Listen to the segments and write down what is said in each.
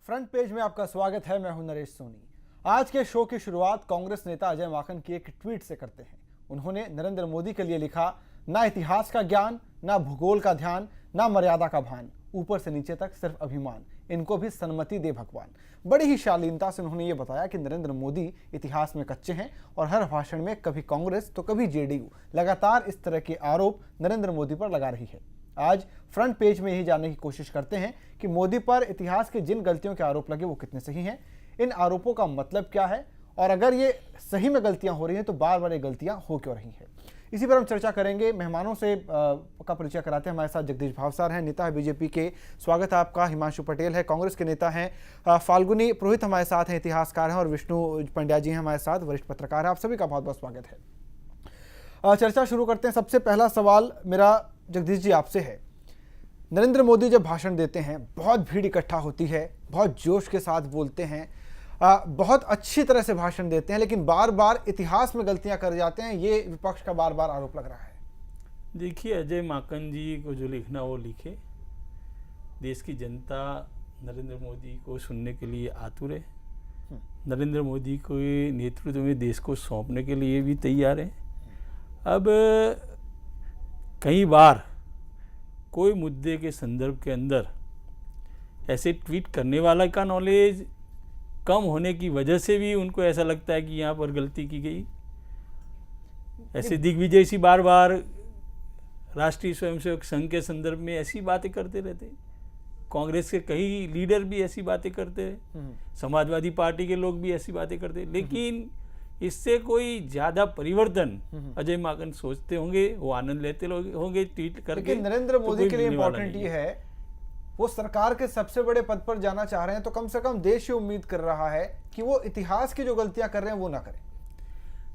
Front page में आपका स्वागत है। मैं हूं नरेश सोनी। आज के शो की शुरुआत कांग्रेस नेता अजय माकन की एक ट्वीट से करते हैं। उन्होंने नरेंद्र मोदी के लिए लिखा, ना इतिहास का ज्ञान, ना भूगोल का ध्यान, ना मर्यादा का भान, ऊपर से नीचे तक सिर्फ अभिमान, इनको भी सन्मति दे भगवान। बड़ी ही शालीनता से उन्होंने ये बताया कि नरेंद्र मोदी इतिहास में कच्चे हैं और हर भाषण में कभी कांग्रेस तो कभी जेडीयू लगातार इस तरह के आरोप नरेंद्र मोदी पर लगा रही है। आज फ्रंट पेज में यही जानने की कोशिश करते हैं कि मोदी पर इतिहास के जिन गलतियों के आरोप लगे वो कितने सही हैं, इन आरोपों का मतलब क्या है और अगर ये सही में गलतियां हो रही हैं तो बार बार ये गलतियां हो क्यों रही हैं। इसी पर हम चर्चा करेंगे। मेहमानों से का परिचय कराते हैं। हमारे साथ जगदीश भावसार हैं, नेता है बीजेपी के, स्वागत है आपका। हिमांशु पटेल है, कांग्रेस के नेता हैं। फाल्गुनी पुरोहित हमारे साथ हैं, इतिहासकार हैं। और विष्णु पंड्या जी हैं हमारे साथ, वरिष्ठ पत्रकार हैं। आप सभी का बहुत बहुत स्वागत है। चर्चा शुरू करते हैं। सबसे पहला सवाल मेरा जगदीश जी आपसे है। नरेंद्र मोदी जब भाषण देते हैं बहुत भीड़ इकट्ठा होती है, बहुत जोश के साथ बोलते हैं, बहुत अच्छी तरह से भाषण देते हैं, लेकिन बार बार इतिहास में गलतियां कर जाते हैं, ये विपक्ष का बार बार आरोप लग रहा है। देखिए, अजय माकन जी को जो लिखना वो लिखे। देश की जनता नरेंद्र मोदी को सुनने के लिए आतुर है। नरेंद्र मोदी को नेतृत्व में देश को सौंपने के लिए भी तैयार है। अब कई बार कोई मुद्दे के संदर्भ के अंदर ऐसे ट्वीट करने वाला का नॉलेज कम होने की वजह से भी उनको ऐसा लगता है कि यहाँ पर गलती की गई। ऐसे दिग्विजय सी बार बार राष्ट्रीय स्वयंसेवक संघ के संदर्भ में ऐसी बातें करते रहते। कांग्रेस के कई लीडर भी ऐसी बातें करते हैं, समाजवादी पार्टी के लोग भी ऐसी बातें करते, लेकिन इससे कोई ज्यादा परिवर्तन अजय माकन सोचते होंगे, वो आनंद लेते होंगे ट्वीट करके। लेकिन नरेंद्र मोदी के लिए इंपॉर्टेंट ये है, वो सरकार के सबसे बड़े पद पर जाना चाह रहे हैं, तो कम से कम देश ये उम्मीद कर रहा है कि वो इतिहास की जो गलतियां कर रहे हैं वो ना करें।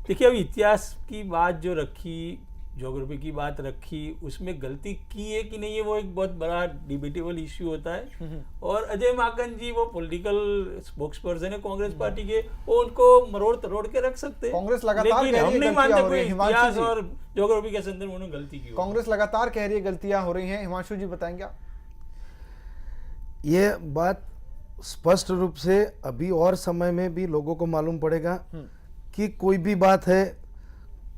देखिए, अब इतिहास की बात जो रखी, ज्योग्राफी की बात रखी, उसमें गलती की है कि नहीं है वो एक बहुत बड़ा डिबेटेबल इश्यू होता है। और अजय माकन जी वो पॉलिटिकल स्पोक्स पर्सन है कांग्रेस पार्टी के, वो उनको मरोड़ तरोड़ के रख सकते हैं। कांग्रेस लगातार लेकिन हम नहीं मानते कोई इतिहास और ज्योग्राफी के संदर्भ में उन्होंने गलती की। कांग्रेस लगातार कह रही है गलतियां हो रही हैं। हिमांशु जी बताएंगे आप? ये बात स्पष्ट रूप से अभी और समय में भी लोगों को मालूम पड़ेगा कि कोई भी बात है,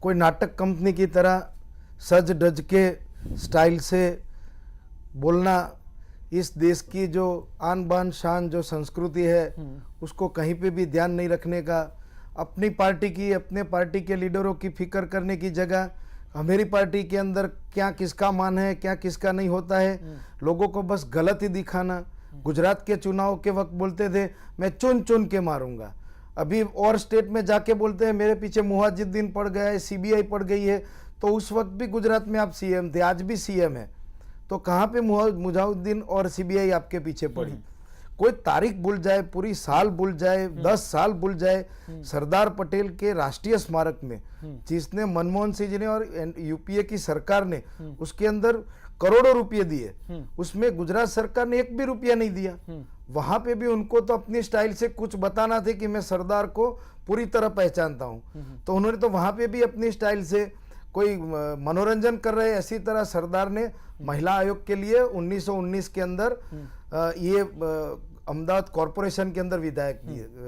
कोई नाटक कंपनी की तरह सज धज के स्टाइल से बोलना, इस देश की जो आन बान शान जो संस्कृति है उसको कहीं पे भी ध्यान नहीं रखने का, अपनी पार्टी की, अपने पार्टी के लीडरों की फिक्र करने की जगह हमारी पार्टी के अंदर क्या किसका मान है, क्या किसका नहीं होता है, लोगों को बस गलत ही दिखाना। गुजरात के चुनाव के वक्त बोलते थे मैं चुन चुन के मारूंगा, अभी और स्टेट में जाके बोलते हैं मेरे पीछे मुहाजिद्दीन पड़ गया है, सीबीआई पड़ गई है। तो उस वक्त भी गुजरात में आप सीएम थे, आज भी सीएम है, तो कहाँ पे मुजाहिद्दीन और सीबीआई आपके पीछे पड़ी? कोई तारीख भूल जाए, पूरी साल भूल जाए, 10 साल भूल जाए, सरदार पटेल के राष्ट्रीय स्मारक में जिसने मनमोहन सिंह जी ने और यूपीए की सरकार ने उसके अंदर करोड़ों रुपये दिए, उसमें गुजरात सरकार ने एक भी रुपया नहीं दिया। वहां पे भी उनको तो अपनी स्टाइल से कुछ बताना थे कि मैं सरदार को पूरी तरह पहचानता हूं, तो उन्होंने तो वहां पे भी अपनी स्टाइल से कोई मनोरंजन कर रहे। इसी तरह सरदार ने महिला आयोग के लिए 1919 के अंदर ये अहमदाबाद कॉरपोरेशन के अंदर विधायक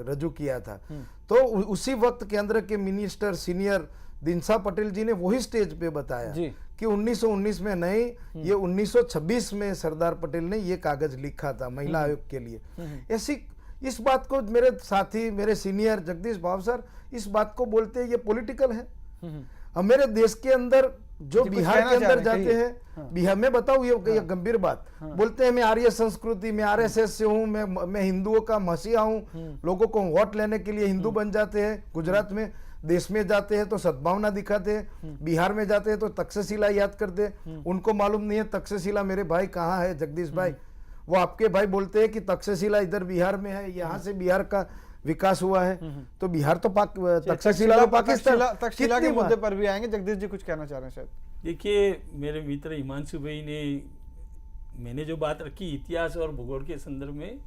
रजू किया था। तो उसी वक्त केंद्र के मिनिस्टर सीनियर दिनसा पटेल जी ने वही स्टेज पे बताया कि 1919 में नहीं, ये 1926 में सरदार पटेल ने ये कागज लिखा था महिला आयोग के लिए। ऐसी इस बात को मेरे साथी, मेरे सीनियर जगदीश भावसार इस बात को बोलते हैं ये पॉलिटिकल है। अब मेरे देश के अंदर जो बिहार के अंदर जाते हैं, बिहार में बताऊं ये गंभीर बात, बोलते हैं मैं आर्य संस्कृति में आरएसएस से हूं, मैं हिंदुओं का मसीहा हूं, लोगों को वोट लेने के लिए हिंदू बन जाते हैं। गुजरात में देश में जाते हैं तो सद्भावना दिखाते हैं, बिहार में जाते हैं तो तक्षशिला याद करते हैं। उनको मालूम नहीं है तक्षशिला मेरे भाई कहाँ है जगदीश भाई, वो आपके भाई बोलते हैं कि तक्षशिला इधर बिहार में है, यहाँ से बिहार का विकास हुआ है। तो बिहार तो तक्षशिला तक्षशिला के मुद्दे पर भी आएंगे। जगदीश जी कुछ कहना चाह रहे हैं शायद? देखिए, मेरे मित्र हिमांशु भाई ने मैंने जो बात रखी इतिहास और भूगोल के संदर्भ में,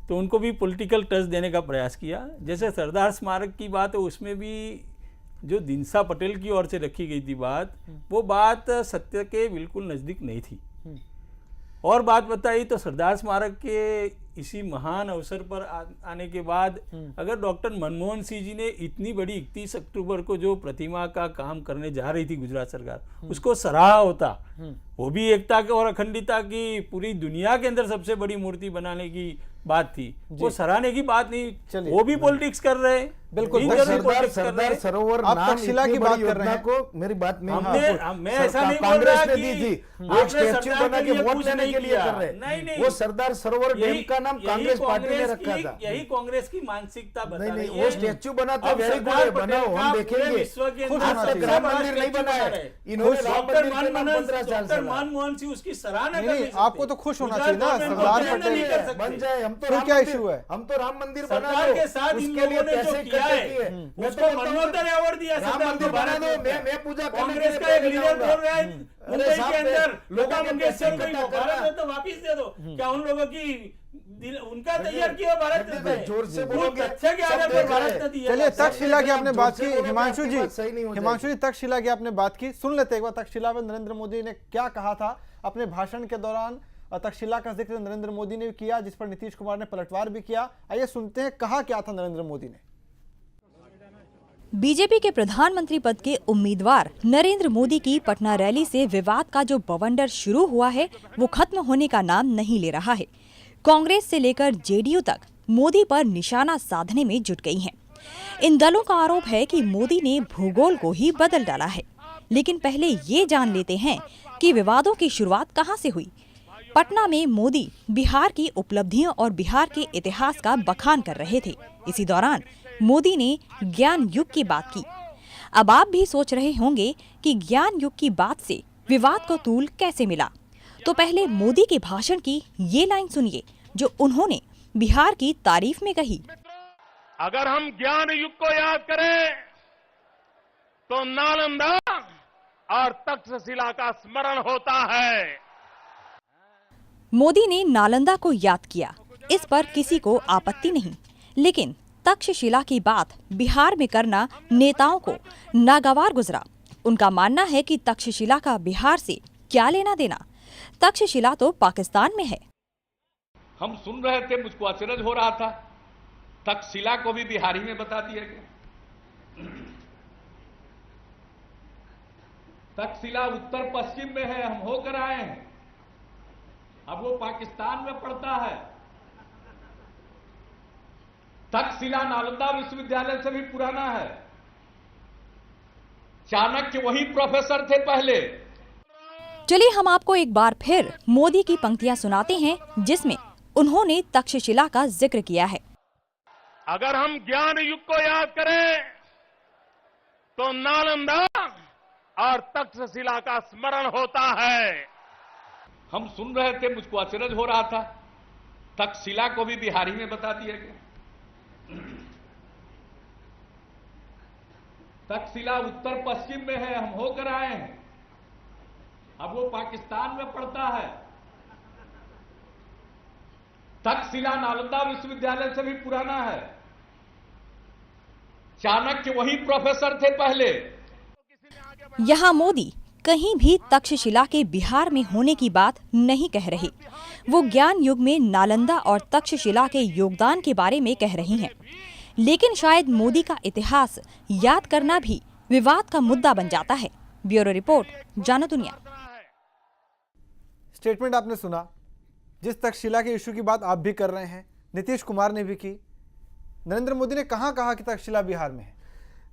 तो उनको भी पॉलिटिकल टच देने का प्रयास किया। जैसे सरदार स्मारक की बात है, उसमें भी जो दिनसा पटेल की ओर से रखी गई थी बात, वो बात सत्य के बिल्कुल नज़दीक नहीं थी। और बात बताई तो सरदार स्मारक के इसी महान अवसर पर आने के बाद अगर डॉक्टर मनमोहन सिंह जी ने इतनी बड़ी 31 अक्टूबर को जो प्रतिमा का काम करने जा रही थी गुजरात सरकार, उसको सराहा होता, वो भी एकता और अखंडता की पूरी दुनिया के अंदर सबसे बड़ी मूर्ति बनाने की बात थी, वो सराहने की बात नहीं, वो भी पॉलिटिक्स कर रहे हैं। बिल्कुल, सरदार सरोवर आप नाम तक्षशिला की इतनी बात बड़ी कर रहे हैं। योजना को मेरी बात में मैं ऐसा नहीं बोल रहा कांग्रेस ने कि दी थी, वो आपने स्टैच्यू सरदार बना के के लिए वोट कुछ लेने नहीं के लिए किया। कर रहे नहीं, वो सरदार सरोवर डैम का नाम कांग्रेस पार्टी ने रखा था। यही कांग्रेस की मानसिकता बता नहीं रही नहीं, है। वो स्टैच्यू बना था, अब वेरी गुड सरदार है, बनाओ, पटेल हम का देखेंगे। पूरे विश्व के खुश अंदर होना सबसे चाहिए। राम बड़ा मंदिर नहीं स्टैच्यू बना बना है, है। इन्होंने राम डॉक्टर मंदिर के नाम 15 साल डॉक्टर चला। मनमोहन सिंह उसकी सराहना नहीं, कर नहीं, सकते। आपको तो खुश होना चाहिए ना, गुजरात सरदार गवर्नमेंट पटेल नहीं कर सकते। बन जाए, हम तो फिर राम क्या मंदिर- इशू है? हम तो राम मंदिर बना सरकार दो, के साथ इन उसके लिए लोगों ने जो पैसे किया इकट्ठे है, किए। मैं उसको तो बोलता हूँ, मरणोत्तर अवार्ड दिया राम सरदार मंदिर को बना भारत दो, में। मैं पूजा करने कांग्रेस के का लिए एक लीडर जाऊंगा। बोल रहा है मुंबई अरे के साहब, अंदर लोगों लता के मंगेशकर पैसे को इकट्ठा भारत करना। में तो वापिस दे दो। क्या उन लोगों की उनका तैयार किया भारत देखिए, में जोर से वो बोलोगे, तथ्य के सब आधार देख पर रहे भारत हैं। ने दिया। चलिए, तक्षशिला की आप आपने जोर बात से की, बोलोगे, हिमांशु आपकी जी, बात सही नहीं हो हिमांशु जी, तक्षशिला की आपने बात की, सुन लेते एक बार तक्षशिला में नरेंद्र मोदी ने क्या कहा था अपने भाषण के दौरान। तक्षशिला का जिक्र नरेंद्र मोदी ने भी किया, जिस पर नीतीश कुमार ने पलटवार भी किया। आइए सुनते हैं कहा क्या था नरेंद्र मोदी ने। बीजेपी के प्रधानमंत्री पद के उम्मीदवार नरेंद्र मोदी की पटना रैली से विवाद का जो बवंडर शुरू हुआ है, वो खत्म होने का नाम नहीं ले रहा है। कांग्रेस से लेकर जेडीयू तक मोदी पर निशाना साधने में जुट गई हैं। इन दलों का आरोप है कि मोदी ने भूगोल को ही बदल डाला है। लेकिन पहले ये जान लेते हैं कि विवादों की शुरुआत कहां से हुई। पटना में मोदी बिहार की उपलब्धियों और बिहार के इतिहास का बखान कर रहे थे। इसी दौरान मोदी ने ज्ञान युग की बात की। अब आप भी सोच रहे होंगे कि ज्ञान युग की बात से विवाद को तूल कैसे मिला। तो पहले मोदी के भाषण की ये लाइन सुनिए जो उन्होंने बिहार की तारीफ में कही। अगर हम ज्ञान युग को याद करें तो नालंदा और तक्षशिला का स्मरण होता है। मोदी ने नालंदा को याद किया, इस पर किसी को आपत्ति नहीं, लेकिन तक्षशिला की बात बिहार में करना नेताओं को नागवार गुजरा। उनका मानना है कि तक्षशिला का बिहार से क्या लेना देना, तक्षशिला तो पाकिस्तान में है। हम सुन रहे थे, मुझको अचरज हो रहा था, तक्षशिला को भी बिहारी में बता दिया गया। तक्षशिला उत्तर पश्चिम में है, हम होकर आए हैं, अब वो पाकिस्तान में पड़ता है। तक्षशिला नालंदा विश्वविद्यालय से भी पुराना है। चाणक्य वही प्रोफेसर थे पहले। चलिए हम आपको एक बार फिर मोदी की पंक्तियां सुनाते हैं जिसमें उन्होंने तक्षशिला का जिक्र किया है। अगर हम ज्ञान युग को याद करें तो नालंदा और तक्षशिला का स्मरण होता है। हम सुन रहे थे, मुझको अचरज हो रहा था, तक्षशिला को भी बिहारी में बता दिया गया। तक्षशिला उत्तर पश्चिम में है, हम होकर आए हैं, अब वो पाकिस्तान में पड़ता है। तक्षशिला नालंदा विश्वविद्यालय से भी पुराना है। चाणक्य वही प्रोफेसर थे पहले। यहाँ मोदी कहीं भी तक्षशिला के बिहार में होने की बात नहीं कह रहे। वो ज्ञान युग में नालंदा और तक्षशिला के योगदान के बारे में कह रही हैं। लेकिन शायद मोदी का इतिहास याद करना भी विवाद का मुद्दा बन जाता है। ब्यूरो रिपोर्ट, जानो दुनिया। स्टेटमेंट आपने सुना, जिस तक्षशिला के इशू की बात आप भी कर रहे हैं, नीतीश कुमार ने भी की। नरेंद्र मोदी ने कहाँ कहा कि तक्षशिला बिहार में है?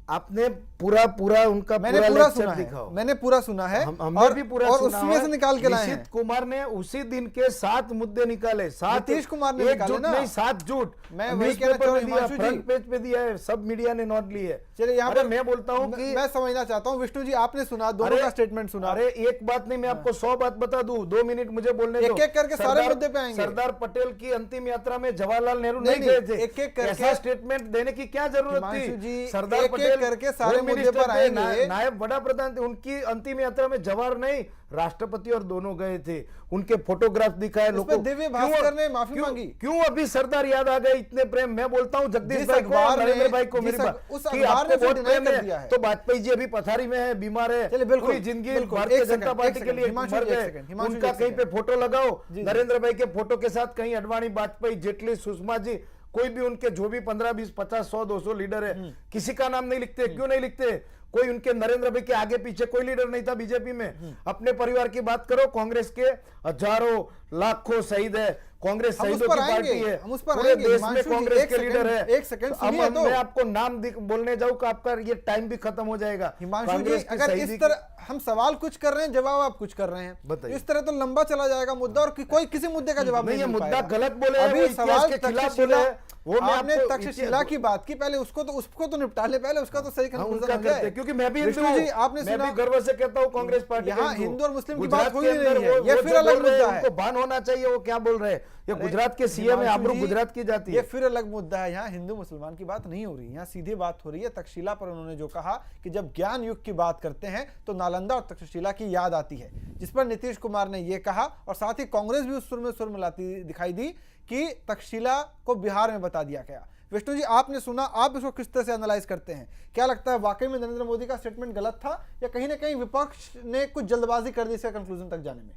आपने पूरा उनका मैंने पूरा लेक्चर सुना है, दिखाओ। मैंने पूरा सुना है, हमने और भी पूरा और सुना उसमें है। से निकाल के लाए हैं। नितीश कुमार ने उसी दिन के 7 मुद्दे निकाले। 7 नीतीश कुमार ने एक निकाले झूठ ना। नहीं, 7 झूठ। मैं वही कहना चाह रहा हूं, हिमांशु जी। फ्रंट पेज पे दिया है, सब मीडिया ने नोट ली है। चलिए यहाँ अरे पर मैं बोलता हूँ कि मैं समझना चाहता हूँ, विष्णु जी आपने सुना, दोनों का स्टेटमेंट सुना। अरे एक बात नहीं, मैं आपको 100 बात बता दूं, 2 मिनट मुझे बोलने दो। एक-एक करके सारे मुद्दे पे आएंगे। सरदार पटेल की अंतिम यात्रा में जवाहरलाल नेहरू नहीं, नहीं गए थे। एक-एक करके ऐसा स्टेटमेंट देने की क्या जरूरत हिमांशु थी? जी, सरदार एक-एक पटेल करके सारे मुद्दे पर आएंगे। नायब बड़ा प्रधान थे, उनकी अंतिम यात्रा में जवाहर नहीं राष्ट्रपति और दोनों गए थे, उनके फोटोग्राफ दिखाए लोगों को। दिव्य भास्कर ने माफी मांगी। क्यों अभी सरदार याद आ गए इतने प्रेम? मैं बोलता हूँ जगदीश भाई को, नरेंद्र भाई को, मेरी बात कि आपको बहुत प्रेम है तो वाजपेयी जी अभी पथारी में है, बीमार है, पूरी जिंदगी भारतीय जनता पार्टी के लिए मर गए, उनका कहीं पे फोटो लगाओ। नरेंद्र भाई के फोटो के साथ कहीं अडवाणी, वाजपेयी, जेटली, सुषमा जी, कोई भी उनके जो भी 15, 20, 50, 100, 200 लीडर है, किसी का नाम नहीं लिखते। क्यों नहीं लिखते? कोई उनके नरेंद्र भाई के आगे पीछे कोई लीडर नहीं था बीजेपी में। अपने परिवार की बात करो, कांग्रेस के हजारों लाखों शहीद है, कांग्रेस शहीदों की पार्टी है, पूरे देश में कांग्रेस के लीडर है। एक सेकंड सुनिए तो मैं आपको नाम बोलने जाऊं कि आपका ये टाइम भी खत्म हो जाएगा। हिमांशु जी, अगर इस तरह हम सवाल कुछ कर रहे हैं, जवाब आप कुछ कर रहे हैं, बताइए। इस तरह तो लंबा चला जाएगा मुद्दा और कोई किसी मुद्दे का जवाब नहीं। मुद्दा गलत बोले, अभी सवाल के खिलाफ बोले, वो मैं आपने आपको तक्षशिला की बात की, पहले उसको तो निपटा ले, पहले उसका तो सही कंक्लूजन हो जाए। क्योंकि मैं भी विष्णु जी, आपने मैं सुना, भी गर्व से कहता हूँ कांग्रेस पार्टी यहाँ हिंदू और मुस्लिम की गुजरात बात हो के ही नहीं अंदर है, ये फिर अलग मुद्दा है। उनको भान होना चाहिए वो क्या बोल रहे हैं। ये गुजरात के सीएम है, आबरू गुजरात की जाती है। ये फिर अलग मुद्दा है। यहाँ हिंदू मुसलमान की बात नहीं हो रही, यहाँ सीधी बात हो रही है तक्षशिला पर। उन्होंने जो कहा कि जब ज्ञान युग की बात करते हैं तो नालंदा और तक्षशिला की याद आती है, जिस पर नीतीश कुमार ने ये कहा और साथ ही कांग्रेस भी उस सुर में मिलाती दिखाई दी कि तक्षशिला को बिहार में बता दिया गया। विष्णु जी, आपने सुना, आप इसको किस तरह से एनालाइज करते हैं? क्या लगता है, वाकई में नरेंद्र मोदी का स्टेटमेंट गलत था या कहीं ना कहीं विपक्ष ने कुछ जल्दबाजी कर दी इसके कंक्लूजन तक जाने में?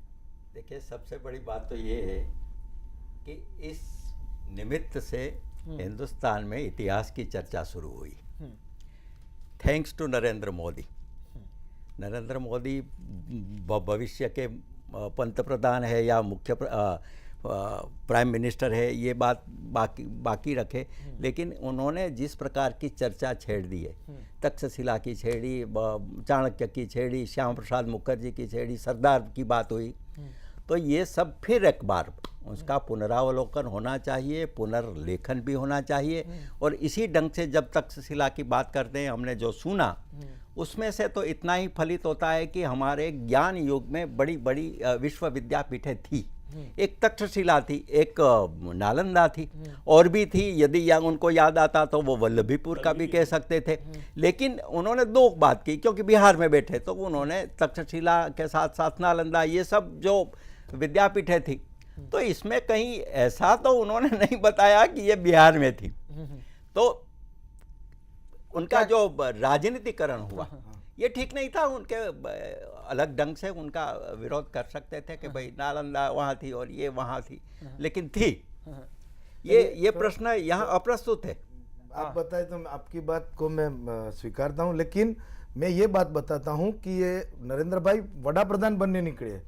देखिए, सबसे बड़ी बात तो ये है कि इस निमित्त से हिंदुस्तान में इतिहास की चर्चा शुरू हुई, थैंक्स टू नरेंद्र मोदी। नरेंद्र मोदी भविष्य के पंतप्रधान है या मुख्य प्राइम मिनिस्टर है, ये बात बाकी रखे, लेकिन उन्होंने जिस प्रकार की चर्चा छेड़ दी है, तक्षशिला की छेड़ी, चाणक्य की छेड़ी, श्याम प्रसाद मुखर्जी की छेड़ी, सरदार की बात हुई, तो ये सब फिर एक बार उसका पुनरावलोकन होना चाहिए, पुनर्लेखन भी होना चाहिए। और इसी ढंग से जब तक्षशिला की बात करते हैं, हमने जो सुना उसमें से तो इतना ही फलित होता है कि हमारे ज्ञान युग में बड़ी बड़ी विश्वविद्यापीठें थी। एक तक्षशिला थी, एक नालंदा थी, और भी थी, यदि उनको याद आता तो वो वल्लभीपुर का भी कह सकते थे। लेकिन उन्होंने दो बात की, क्योंकि बिहार में बैठे तो उन्होंने तक्षशिला के साथ साथ नालंदा, ये सब जो विद्यापीठें थी, तो इसमें कहीं ऐसा तो उन्होंने नहीं बताया कि ये बिहार में थी। तो उनका जो राजनीतिकरण हुआ ये ठीक नहीं था। उनके अलग ढंग से उनका विरोध कर सकते थे कि भाई नालंदा वहाँ थी और ये वहाँ थी, लेकिन थी। ये प्रश्न यहाँ अप्रस्तुत है। आप बताएं तो आपकी बात को मैं स्वीकारता हूँ, लेकिन मैं ये बात बताता हूँ कि ये नरेंद्र भाई वड़ा प्रधान बनने निकले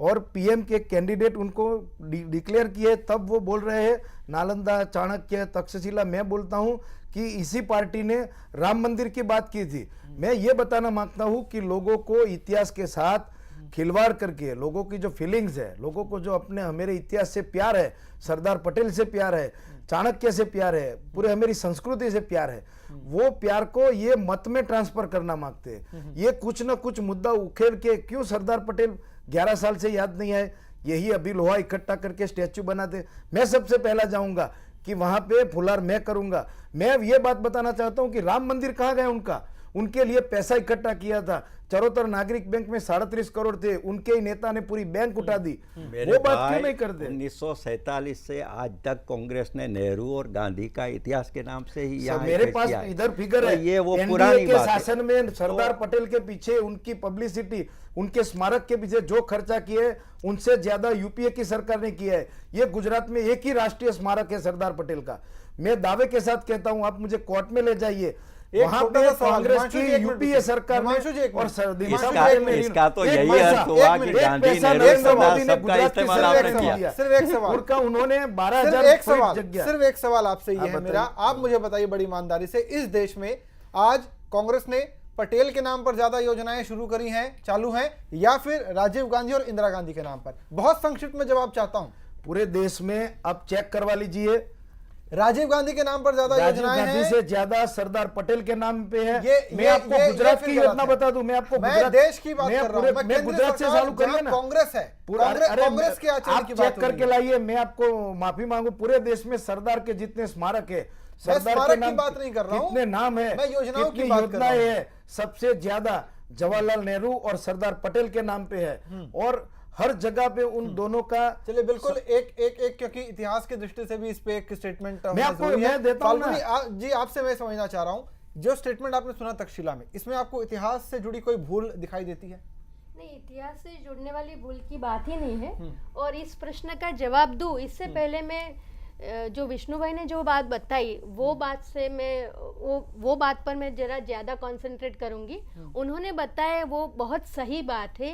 और पीएम के कैंडिडेट उनको डिक्लेयर किए, तब वो बोल रहे हैं नालंदा, चाणक्य, तक्षशिला। मैं बोलता हूं कि इसी पार्टी ने राम मंदिर की बात की थी। मैं ये बताना मांगता हूं कि लोगों को इतिहास के साथ खिलवाड़ करके, लोगों की जो फीलिंग्स है, लोगों को जो अपने मेरे इतिहास से प्यार है, सरदार पटेल से प्यार है, चाणक्य से प्यार है, पूरे हमारी संस्कृति से प्यार है, वो प्यार को ये मत में ट्रांसफर करना मांगते हैं। ये कुछ ना कुछ मुद्दा उखेड़ के, क्यों सरदार पटेल 11 साल से याद नहीं आए, यही अभी लोहा इकट्ठा करके स्टैच्यू बनाते। मैं सबसे पहला जाऊंगा कि वहां पे फुलार मैं करूंगा। मैं ये बात बताना चाहता हूं कि राम मंदिर कहां गए उनका? उनके लिए पैसा इकट्ठा किया था, चरोतर नागरिक बैंक में 37.5 करोड़ थे, उनके ही नेता ने पूरी बैंक उठा दी। वो बात क्यों नहीं करते? 1947 से आज तक कांग्रेस ने नेहरू और गांधी का इतिहास के नाम से ही यहाँ मेरे पास इधर फिगर है, ये वो एनडीए पुरानी के बात है। शासन में सरदार पटेल के पीछे उनकी पब्लिसिटी, उनके स्मारक के पीछे जो खर्चा किए उनसे ज्यादा यूपीए की सरकार ने किया है। ये गुजरात में एक ही राष्ट्रीय स्मारक है सरदार पटेल का। मैं दावे के साथ कहता हूं, आप मुझे कोर्ट में ले जाइए, वहां पे कांग्रेस की यूपीए सरकार ने और इसका तो यही अर्थ हुआ कि गांधी नेहरू सबका इस्तेमाल आपने किया। सिर्फ एक सवाल, उनका उन्होंने 12,000 सिर्फ एक सवाल आपसे ये है मेरा, आप मुझे बताइए बड़ी ईमानदारी से, इस देश में आज कांग्रेस ने पटेल के नाम पर ज्यादा योजनाएं शुरू करी हैं, चालू हैं, या फिर राजीव गांधी और इंदिरा गांधी के नाम पर? बहुत संक्षिप्त में जवाब चाहता हूं। पूरे देश में आप चेक करवा लीजिए, राजीव गांधी के नाम पर ज्यादा राजीव योजनाएं गांधी हैं। से ज्यादा सरदार पटेल के नाम पे है। मैं ये- आपको ये गुजरात फिर की गलत योजना है। बता दूं, मैं आपको मैं गुजरात देश की बात मैं कर रहा हूं। पूरे- मैं मैं केंद्र गुजरात से सरकार चालू करिए जहां ना। कांग्रेस है, अरे कांग्रेस के आचरण आप की बात चेक हो रही करके है। लाइए, मैं आपको माफी मांगू, पूरे देश में सरदार के जितने स्मारक है, सरदार स्मारक के की नाम बात नहीं कर रहा हूं। कितने नाम है, मैं योजनाओं की कितनी बात कर रहा योजनाएं हूं। है, सबसे ज्यादा जवाहरलाल नेहरू और सरदार पटेल के नाम पे है। और हर जगह पे उन दोनों का चलिए बिल्कुल एक क्योंकि इतिहास की दृष्टि से भी इस पे एक स्टेटमेंट मैं देता हूं ना। जी आपसे मैं समझना चाह रहा हूं, जो स्टेटमेंट आपने सुना तक्षशिला में, इसमें आपको इतिहास से जुड़ी कोई भूल दिखाई देती है? नहीं, इतिहास से जुड़ने वाली भूल की बात ही नहीं है। और इस प्रश्न का जवाब दूं इससे पहले मैं जो विष्णु भाई ने जो बात बताई वो बात से मैं वो बात पर मैं जरा ज़्यादा कंसंट्रेट करूंगी। उन्होंने बताया वो बहुत सही बात है,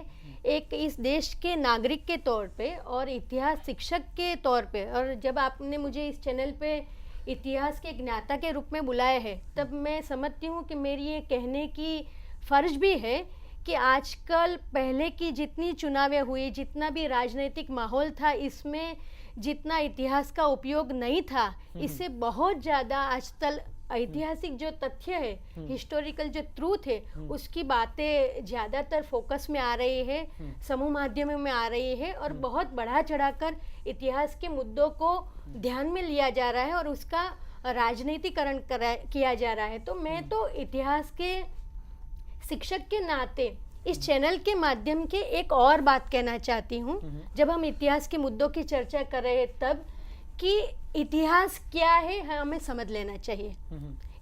एक इस देश के नागरिक के तौर पे और इतिहास शिक्षक के तौर पे। और जब आपने मुझे इस चैनल पे इतिहास के ज्ञाता के रूप में बुलाया है, तब मैं समझती हूँ कि मेरी ये कहने की फ़र्ज भी है कि आजकल पहले की जितनी चुनावें हुई, जितना भी राजनीतिक माहौल था, इसमें जितना इतिहास का उपयोग नहीं था, इससे बहुत ज़्यादा आजकल ऐतिहासिक जो तथ्य है, हिस्टोरिकल जो ट्रूथ है, उसकी बातें ज़्यादातर फोकस में आ रही है, समूह माध्यमों में आ रही है और बहुत बढ़ा चढ़ाकर इतिहास के मुद्दों को ध्यान में लिया जा रहा है और उसका राजनीतिकरण किया जा रहा है। तो मैं तो इतिहास के शिक्षक के नाते इस चैनल के माध्यम के एक और बात कहना चाहती हूँ, जब हम इतिहास के मुद्दों की चर्चा कर रहे हैं तब, कि इतिहास क्या है हमें समझ लेना चाहिए।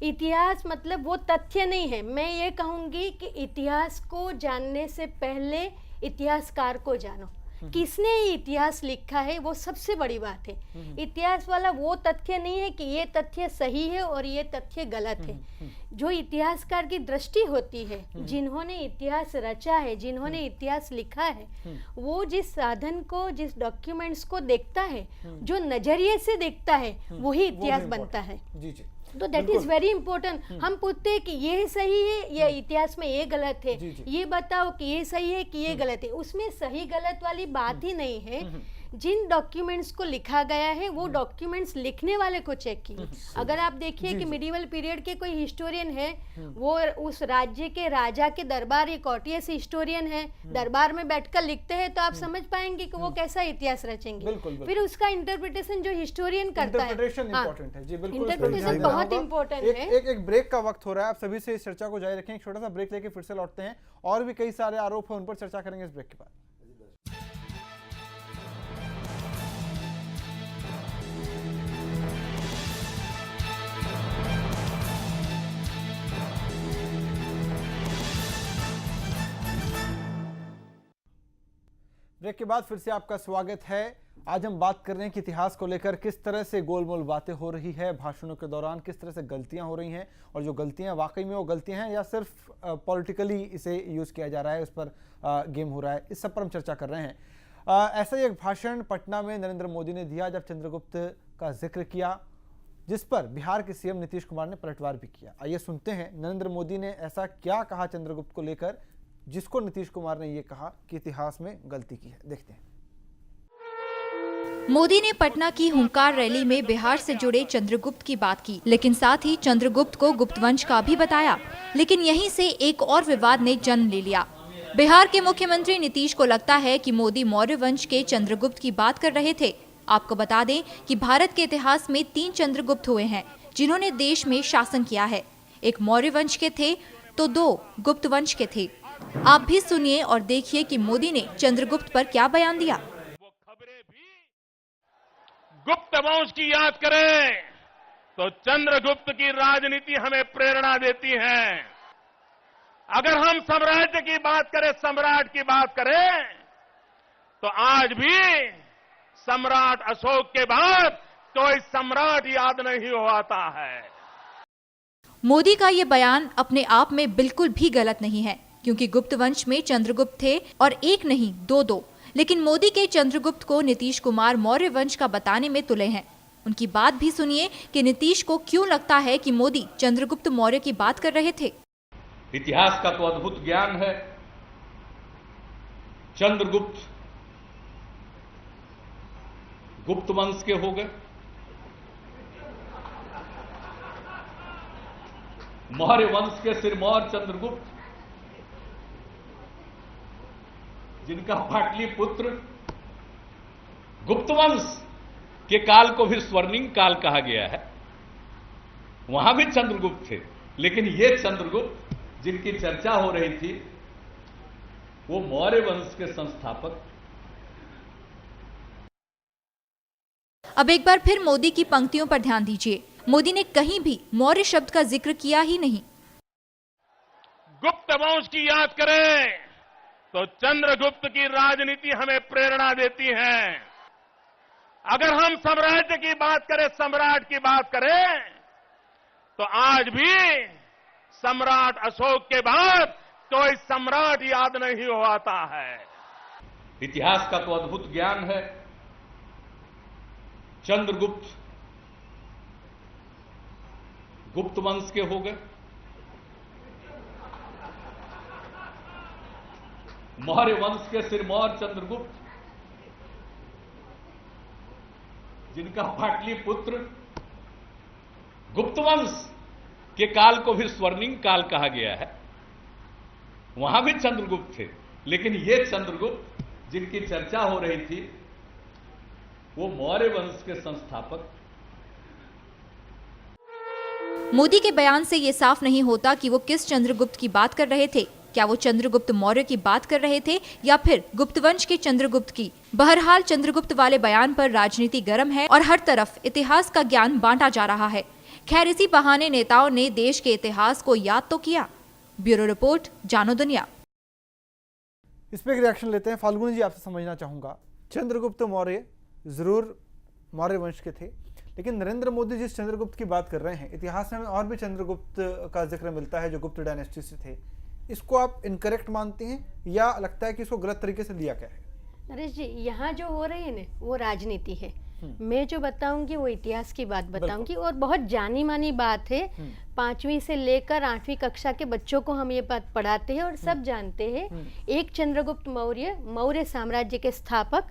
इतिहास मतलब वो तथ्य नहीं है। मैं ये कहूँगी कि इतिहास को जानने से पहले इतिहासकार को जानो, किसने ये इतिहास लिखा है, वो सबसे बड़ी बात है। इतिहास वाला वो तथ्य नहीं है कि ये तथ्य सही है और ये तथ्य गलत है। जो इतिहासकार की दृष्टि होती है, जिन्होंने इतिहास रचा है, जिन्होंने इतिहास लिखा है, वो जिस साधन को, जिस डॉक्यूमेंट्स को देखता है, जो नजरिए से देखता है, वही इतिहास बनता है। जी जी, तो दैट इज वेरी इंपॉर्टेंट। हम पूछते हैं कि ये सही है या इतिहास में ये गलत है, ये बताओ कि ये सही है कि ये गलत है। उसमें सही गलत वाली बात ही नहीं है। जिन डॉक्यूमेंट्स को लिखा गया है वो डॉक्यूमेंट्स लिखने वाले को चेक कीजिए। अगर आप देखिए कि मिडिवल पीरियड के कोई हिस्टोरियन है, वो उस राज्य के राजा के दरबार, एक कॉटियस हिस्टोरियन है, दरबार में बैठकर लिखते हैं, तो आप समझ पाएंगे कि वो कैसा इतिहास रचेंगे। फिर उसका इंटरप्रिटेशन जो हिस्टोरियन करता है, इंपॉर्टेंट है। जी बिल्कुल, इंटरप्रिटेशन बहुत इंपॉर्टेंट है। एक ब्रेक का वक्त हो रहा है, आप सभी से इस चर्चा को जारी रखें। एक छोटा सा ब्रेक लेके फिर से लौटते हैं और भी कई सारे आरोप हैं, उन पर चर्चा करेंगे इस ब्रेक के बाद। ब्रेक के बाद फिर से आपका स्वागत है। आज हम बात कर रहे हैं कि इतिहास को लेकर किस तरह से गोलमोल बातें हो रही है भाषणों के दौरान, किस तरह से गलतियां हो रही हैं, और जो गलतियां वाकई में वो गलतियां हैं या सिर्फ पॉलिटिकली इसे यूज़ किया जा रहा है, उस पर गेम हो रहा है, इस सब पर हम चर्चा कर रहे हैं। ऐसा ही एक भाषण पटना में नरेंद्र मोदी ने दिया जब चंद्रगुप्त का जिक्र किया, जिस पर बिहार के सीएम नीतीश कुमार ने पलटवार भी किया। आइए सुनते हैं नरेंद्र मोदी ने ऐसा क्या कहा चंद्रगुप्त को लेकर, जिसको नीतीश कुमार ने ये कहा कि इतिहास में गलती की है। देखते हैं। मोदी ने पटना की हुंकार रैली में बिहार से जुड़े चंद्रगुप्त की बात की, लेकिन साथ ही चंद्रगुप्त को गुप्तवंश का भी बताया। लेकिन यहीं से एक और विवाद ने जन्म ले लिया। बिहार के मुख्यमंत्री नीतीश को लगता है कि मोदी मौर्य वंश के चंद्रगुप्त की बात कर रहे थे। आपको बता दें कि भारत के इतिहास में 3 चंद्रगुप्त हुए हैं जिन्होंने देश में शासन किया है। एक मौर्य वंश के थे तो 2 गुप्त वंश के थे। आप भी सुनिए और देखिए कि मोदी ने चंद्रगुप्त पर क्या बयान दिया। वो खबरें भी गुप्त वंश की याद करें तो चंद्रगुप्त की राजनीति हमें प्रेरणा देती है। अगर हम साम्राज्य की बात करें, सम्राट की बात करें, तो आज भी सम्राट अशोक के बाद कोई सम्राट याद नहीं हो आता है। मोदी का ये बयान अपने आप में बिल्कुल भी गलत नहीं है, क्योंकि गुप्त वंश में चंद्रगुप्त थे और एक नहीं 2। लेकिन मोदी के चंद्रगुप्त को नीतीश कुमार मौर्य वंश का बताने में तुले हैं। उनकी बात भी सुनिए कि नीतीश को क्यों लगता है कि मोदी चंद्रगुप्त मौर्य की बात कर रहे थे। इतिहास का तो अद्भुत ज्ञान है। चंद्रगुप्त गुप्त वंश के हो गए, मौर्य वंश के सिरमौर चंद्रगुप्त, जिनका पाटलिपुत्र गुप्त वंश के काल को भी स्वर्णिम काल कहा गया है, वहां भी चंद्रगुप्त थे। लेकिन ये चंद्रगुप्त जिनकी चर्चा हो रही थी, वो मौर्य वंश के संस्थापक। अब एक बार फिर मोदी की पंक्तियों पर ध्यान दीजिए। मोदी ने कहीं भी मौर्य शब्द का जिक्र किया ही नहीं। गुप्त वंश की याद करें तो चंद्रगुप्त की राजनीति हमें प्रेरणा देती है। अगर हम साम्राज्य की बात करें, सम्राट की बात करें, तो आज भी सम्राट अशोक के बाद कोई सम्राट याद नहीं हो आता है। इतिहास का तो अद्भुत ज्ञान है। चंद्रगुप्त गुप्त वंश के हो गए, मौर्य वंश के सिरमौर चंद्रगुप्त, जिनका पाटलिपुत्र गुप्त वंश के काल को भी स्वर्णिम काल कहा गया है, वहां भी चंद्रगुप्त थे। लेकिन ये चंद्रगुप्त जिनकी चर्चा हो रही थी, वो मौर्य वंश के संस्थापक। मोदी के बयान से ये साफ नहीं होता कि वो किस चंद्रगुप्त की बात कर रहे थे। क्या वो चंद्रगुप्त मौर्य की बात कर रहे थे या फिर गुप्तवंश के चंद्रगुप्त की? बहरहाल चंद्रगुप्त वाले बयान पर राजनीति गर्म है और हर तरफ इतिहास का ज्ञान बांटा जा रहा है। खैर, इसी बहाने नेताओं ने देश के इतिहास को याद तो किया। ब्यूरो रिपोर्ट, जानो दुनिया। इस पर एक रिएक्शन लेते हैं। फाल्गुनी जी, आपसे समझना चाहूंगा, चंद्रगुप्त मौर्य जरूर मौर्य वंश के थे, लेकिन नरेंद्र मोदी जिस चंद्रगुप्त की बात कर रहे हैं, इतिहास में हमें और भी चंद्रगुप्त का जिक्र मिलता है जो गुप्त डायनेस्टी से थे। इसको आप इनकरेक्ट मानते हैं या लगता है कि इसको गलत तरीके से लिया गया है? नरेश जी, यहाँ जो हो रही है ना, वो राजनीति है। मैं जो बताऊंगी वो इतिहास की बात बताऊंगी, और बहुत जानी मानी बात है। 5वीं से लेकर 8वीं कक्षा के बच्चों को हम ये बात पढ़ाते हैं और सब जानते हैं। एक चंद्रगुप्त मौर्य, मौर्य साम्राज्य के स्थापक,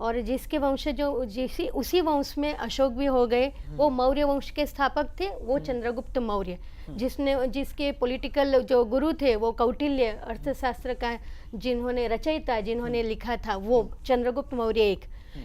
और जिसके वंश जो उसी वंश में अशोक भी हो गए, वो मौर्य वंश के स्थापक थे, वो चंद्रगुप्त मौर्य। जिसके पॉलिटिकल जो गुरु थे वो कौटिल्य, अर्थशास्त्र का जिन्होंने रचयिता जिन्होंने लिखा था, वो चंद्रगुप्त मौर्य एक।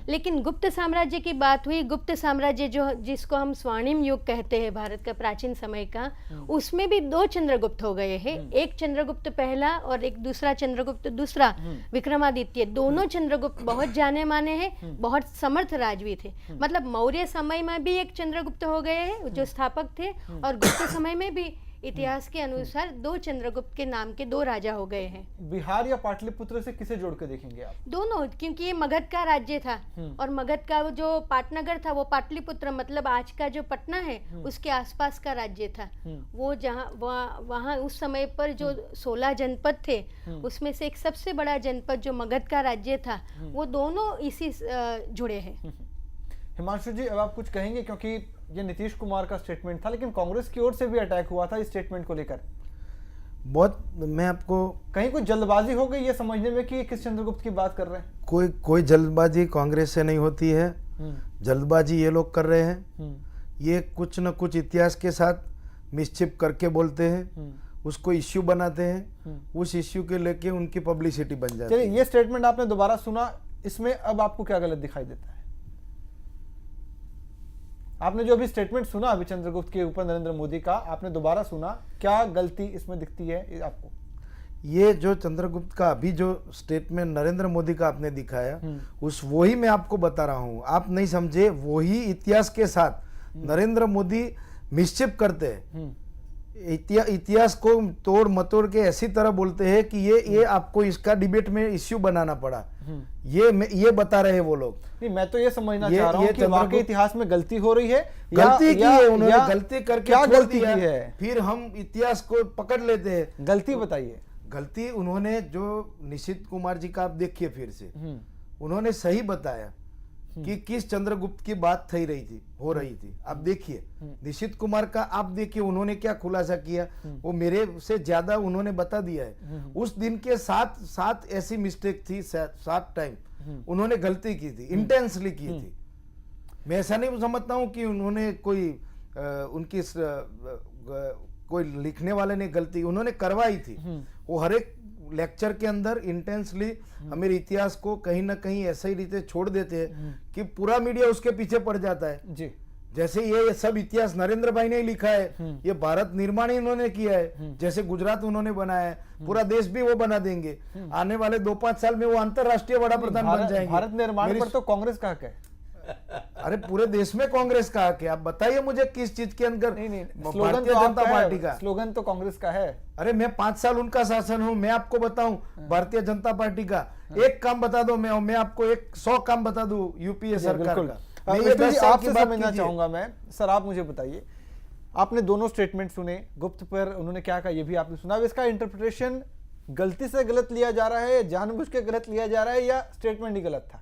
लेकिन गुप्त साम्राज्य की बात हुई। गुप्त साम्राज्य जो जिसको हम स्वर्णिम युग कहते हैं, भारत का प्राचीन समय का, उसमें भी 2 चंद्रगुप्त हो गए हैं। एक चंद्रगुप्त पहला और एक दूसरा चंद्रगुप्त दूसरा, विक्रमादित्य। दोनों चंद्रगुप्त बहुत जाने माने हैं, बहुत समर्थ राजवी थे। मतलब मौर्य समय में भी एक चंद्रगुप्त हो गए हैं जो स्थापक थे, और गुप्त समय में भी इतिहास के अनुसार 2 चंद्रगुप्त के नाम के 2 राजा हो गए हैं। बिहार या पाटलिपुत्र से किसे जोड़ के देखेंगे आप? दोनों, क्योंकि ये मगध का राज्य था, और मगध का जो पाटनगर था वो पाटलिपुत्र, मतलब आज का जो पटना है उसके आसपास का राज्य था। वो जहाँ वहाँ उस समय पर जो 16 जनपद थे, उसमें से एक सबसे बड़ा जनपद जो मगध का राज्य था, वो दोनों इसी जुड़े हैं। हिमांशु जी, अब आप कुछ कहेंगे, क्योंकि ये नीतीश कुमार का स्टेटमेंट था, लेकिन कांग्रेस की ओर से भी अटैक हुआ था इस स्टेटमेंट को लेकर। बहुत, मैं आपको, कहीं कुछ जल्दबाजी हो गई ये समझने में कि किस चंद्रगुप्त की बात कर रहे हैं? कोई जल्दबाजी कांग्रेस से नहीं होती है। जल्दबाजी ये लोग कर रहे हैं। ये कुछ न कुछ इतिहास के साथ मिसचिप करके बोलते हैं, उसको इश्यू बनाते हैं, उस इश्यू के लेके उनकी पब्लिसिटी बन जाती है। चलिए, ये स्टेटमेंट आपने दोबारा सुना, इसमें अब आपको क्या गलत दिखाई देता है? आपने जो अभी स्टेटमेंट सुना अभी चंद्रगुप्त के ऊपर नरेंद्र मोदी का, आपने दोबारा सुना, क्या गलती इसमें दिखती है आपको? ये जो चंद्रगुप्त का अभी जो स्टेटमेंट नरेंद्र मोदी का आपने दिखाया, वही मैं आपको बता रहा हूं। आप नहीं समझे, वही इतिहास के साथ नरेंद्र मोदी मिसचिप करते हैं। इतिहास को तोड़ मतोड़ के ऐसी तरह बोलते हैं कि ये आपको इसका डिबेट में इश्यू बनाना पड़ा। ये बता रहे हैं वो लोग। नहीं, मैं तो ये समझना चाह रहा हूं कि वाकई इतिहास में गलती हो रही है, गलती की है उन्होंने, गलती करके क्या छोड़ गलती दिया की है? फिर हम इतिहास को पकड़ लेते हैं। गलती बताइए। गलती उन्होंने, जो निशित कुमार जी का आप देखिए फिर से, उन्होंने सही बताया कि किस चंद्रगुप्त की बात हो रही थी। आप देखिए निशित कुमार का, आप देखिए उन्होंने क्या खुलासा किया, वो मेरे से ज्यादा उन्होंने बता दिया है। उस दिन के 7 ऐसी मिस्टेक थी, 7 टाइम उन्होंने गलती की थी, इंटेंसली की थी। मैं ऐसा नहीं समझता हूं कि उन्होंने कोई उनकी कोई लिखने वाले ने गलती उन्होंने करवाई थी। वो हर एक लेक्चर के अंदर इंटेंसली हमारे इतिहास को कहीं ना कहीं ऐसे ही रीते छोड़ देते हैं कि पूरा मीडिया उसके पीछे पड़ जाता है। जी, जैसे ये सब इतिहास नरेंद्र भाई ने ही लिखा है, ये भारत निर्माण ही उन्होंने किया है, जैसे गुजरात उन्होंने बनाया है, पूरा देश भी वो बना देंगे। आने वाले 2-5 साल में वो अंतरराष्ट्रीय बड़ा प्रधान बन जाएंगे। भारत निर्माण पर तो कांग्रेस का हक है। अरे पूरे देश में कांग्रेस का हक है। आप बताइए मुझे किस चीज के अंदर नहीं, स्लोगन भारतीय तो जनता आपका पार्टी है, का स्लोगन तो कांग्रेस का है। अरे मैं 5 साल उनका शासन हूं, मैं आपको बताऊं भारतीय जनता पार्टी का एक काम बता दो, मैं आपको 100 काम बता दूं यूपीए सरकार बिल्कुल। का। मैं ये 10 साल की आपसे बात समझना कीजिए। चाहूंगा मैं, सर आप मुझे बताइए, आपने दोनों स्टेटमेंट सुने, गुप्त पर उन्होंने क्या कहा ये भी आपने सुना। अब इसका इंटरप्रिटेशन गलती से गलत लिया जा रहा है, जानबूझ के गलत लिया जा रहा है, या स्टेटमेंट ही गलत था?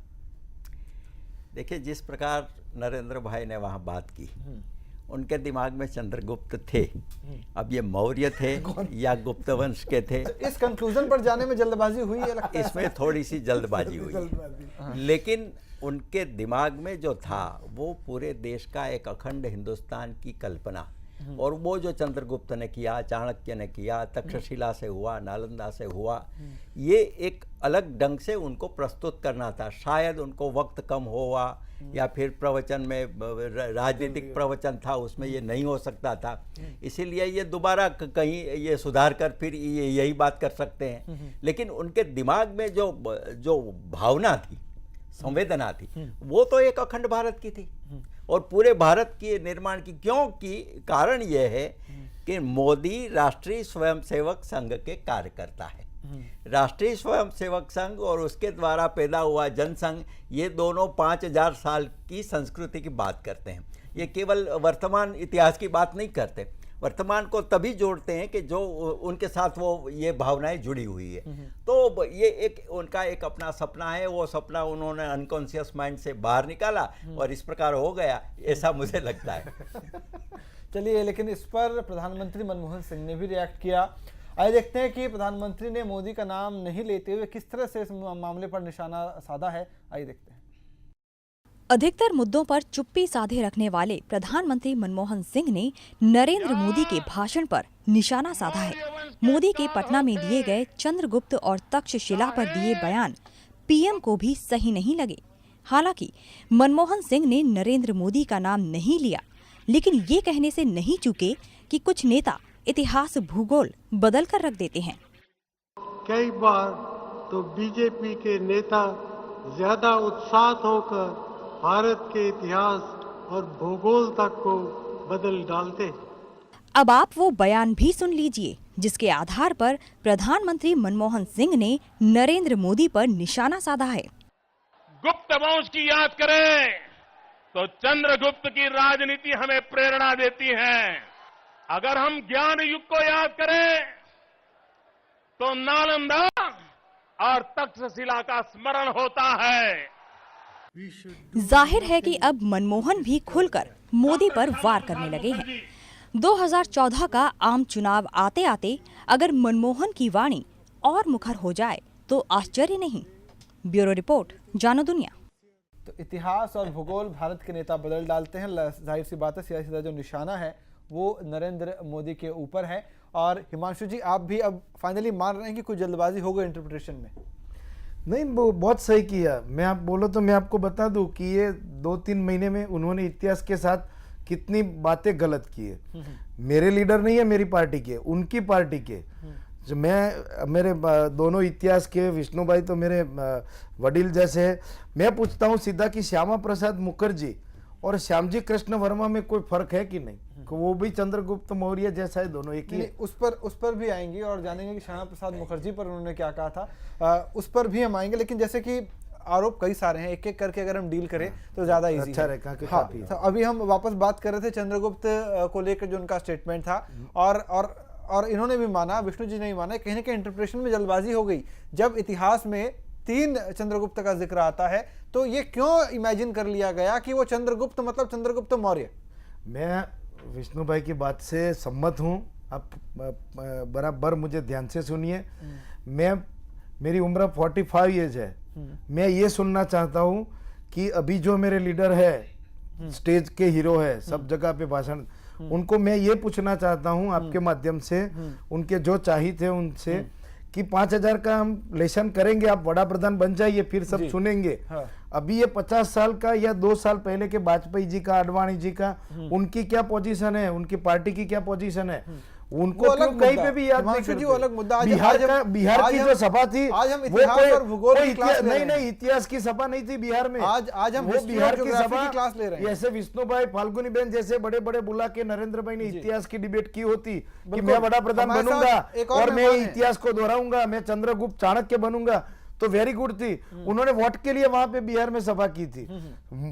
देखिए, जिस प्रकार नरेंद्र भाई ने वहाँ बात की, उनके दिमाग में चंद्रगुप्त थे। अब ये मौर्य थे या गुप्त वंश के थे, इस कंक्लूजन पर जाने में जल्दबाजी हुई है लगता है। इसमें थोड़ी सी जल्दबाजी हुई। लेकिन उनके दिमाग में जो था वो पूरे देश का एक अखंड हिंदुस्तान की कल्पना, और वो जो चंद्रगुप्त ने किया, चाणक्य ने किया, तक्षशिला से हुआ, नालंदा से हुआ, ये एक अलग ढंग से उनको प्रस्तुत करना था। शायद उनको वक्त कम हुआ, या फिर प्रवचन में राजनीतिक प्रवचन था, उसमें ये नहीं हो सकता था, इसीलिए ये दोबारा कहीं ये सुधार कर फिर यही बात कर सकते हैं। लेकिन उनके दिमाग में जो भावना थी, संवेदना थी, वो तो एक अखंड भारत की थी, और पूरे भारत के निर्माण की। क्योंकि कारण यह है कि मोदी राष्ट्रीय स्वयंसेवक संघ के कार्यकर्ता है। राष्ट्रीय स्वयंसेवक संघ और उसके द्वारा पैदा हुआ जनसंघ, ये दोनों 5000 साल की संस्कृति की बात करते हैं। ये केवल वर्तमान इतिहास की बात नहीं करते, वर्तमान को तभी जोड़ते हैं कि जो उनके साथ वो ये भावनाएं जुड़ी हुई है। तो ये एक उनका एक अपना सपना है, वो सपना उन्होंने अनकॉन्शियस माइंड से बाहर निकाला और इस प्रकार हो गया, ऐसा मुझे लगता है। चलिए, लेकिन इस पर प्रधानमंत्री मनमोहन सिंह ने भी रिएक्ट किया। आइए देखते हैं कि प्रधानमंत्री ने मोदी का नाम नहीं लेते हुए किस तरह से इस मामले पर निशाना साधा है। आइए देखते हैं। अधिकतर मुद्दों पर चुप्पी साधे रखने वाले प्रधानमंत्री मनमोहन सिंह ने नरेंद्र मोदी के भाषण पर निशाना साधा है। मोदी के पटना में दिए गए चंद्रगुप्त और तक्षशिला पर दिए बयान पीएम को भी सही नहीं लगे। हालांकि मनमोहन सिंह ने नरेंद्र मोदी का नाम नहीं लिया, लेकिन ये कहने से नहीं चूके कि कुछ नेता इतिहास भूगोल बदल कर रख देते हैं। कई बार तो बीजेपी के नेता ज्यादा उत्साहित होकर भारत के इतिहास और भूगोल तक को बदल डालते हैं। अब आप वो बयान भी सुन लीजिए जिसके आधार पर प्रधानमंत्री मनमोहन सिंह ने नरेंद्र मोदी पर निशाना साधा है। गुप्त वंश की याद करें तो चंद्रगुप्त की राजनीति हमें प्रेरणा देती है। अगर हम ज्ञान युग को याद करें तो नालंदा और तक्षशिला का स्मरण होता है। जाहिर है कि अब मनमोहन भी खुलकर मोदी पर वार करने लगे हैं। 2014 का आम चुनाव आते आते अगर मनमोहन की वाणी और मुखर हो जाए तो आश्चर्य नहीं। ब्यूरो रिपोर्ट, जानो दुनिया। तो इतिहास और भूगोल भारत के नेता बदल डालते हैं। जाहिर सी बात है, सीधा जो निशाना है वो नरेंद्र मोदी के ऊपर है। और हिमांशु जी, आप भी अब फाइनली मान रहे हैं कि कुछ जल्दबाजी हो गई इंटरप्रिटेशन में? नहीं, वो बहुत सही किया। मैं आप बोलो तो मैं आपको बता दूं कि ये 2-3 महीने में उन्होंने इतिहास के साथ कितनी बातें गलत की है। मेरे लीडर नहीं है मेरी पार्टी के, उनकी पार्टी के। जो मेरे दोनों इतिहास के, विष्णु भाई तो मेरे वडील जैसे है। मैं पूछता हूँ सीधा कि श्यामा प्रसाद मुखर्जी और श्यामजी कृष्ण वर्मा में कोई फर्क है कि नहीं? वो भी चंद्रगुप्त मौर्य जैसा है, दोनों एक ही। उस पर भी आएंगे और जानेंगे कि श्यामा प्रसाद मुखर्जी पर उन्होंने क्या कहा था, उस पर भी हम आएंगे। लेकिन जैसे कि आरोप कई सारे हैं, एक एक करके अगर हम डील करें तो ज्यादा इजी अच्छा है। हाँ, तो अभी हम वापस बात कर रहे थे चंद्रगुप्त को लेकर जो उनका स्टेटमेंट था, और इन्होंने भी माना, विष्णु जी ने भी माना, कहीं ना कहीं इंटरप्रिटेशन में जल्दबाजी हो गई। जब इतिहास में 3 चंद्रगुप्त का जिक्र आता है तो ये क्यों इमेजिन कर लिया गया कि वो चंद्रगुप्त मतलब चंद्रगुप्त मौर्य? मैं विष्णु भाई की बात से सम्मत हूँ। आप बराबर मुझे ध्यान से सुनिए। मेरी उम्र 45 ईयर्स है। मैं ये सुनना चाहता हूँ कि अभी जो मेरे लीडर है, स्टेज के हीरो है, सब जगह पे भाषण, उनको मैं ये पूछना चाहता हूं आपके माध्यम से, उनके जो चाहिए थे उनसे, कि 5,000 का हम लेशन करेंगे, आप वड़ा प्रधान बन जाइए, फिर सब सुनेंगे। हाँ। अभी ये 50 साल का या 2 साल पहले के वाजपेयी जी का, आडवाणी जी का, उनकी क्या पोजीशन है, उनकी पार्टी की क्या पोजीशन है, उनको वो अलग क्यों कहीं मुद्दा पे भी याद नहीं हिमांशु जी, करते? वो अलग मुद्दा। बिहार की जो सभा थी, आज हम वो इतिहास कोई- और भूगोल कोई की क्लास ले रहे हैं। नहीं, इतिहास की सभा नहीं थी बिहार में। आज हम वो हिस्ट्री बिहार और की ज्योग्राफी सभा, की क्लास ले रहे हैं। जैसे विष्णु भाई, फाल्गुनी बहन जैसे बड़े बड़े बुला के नरेंद्र भाई ने इतिहास की डिबेट की होती कि बिल्कुल। मैं बड़ा प्रधान हमारे साथ बनूंगा एक और और मैं मेहमान हैं। इतिहास को दोहराऊंगा, मैं चंद्रगुप्त चाणक्य बनूंगा, तो वेरी गुड थी। उन्होंने वोट के लिए वहां पे बिहार में सभा की थी,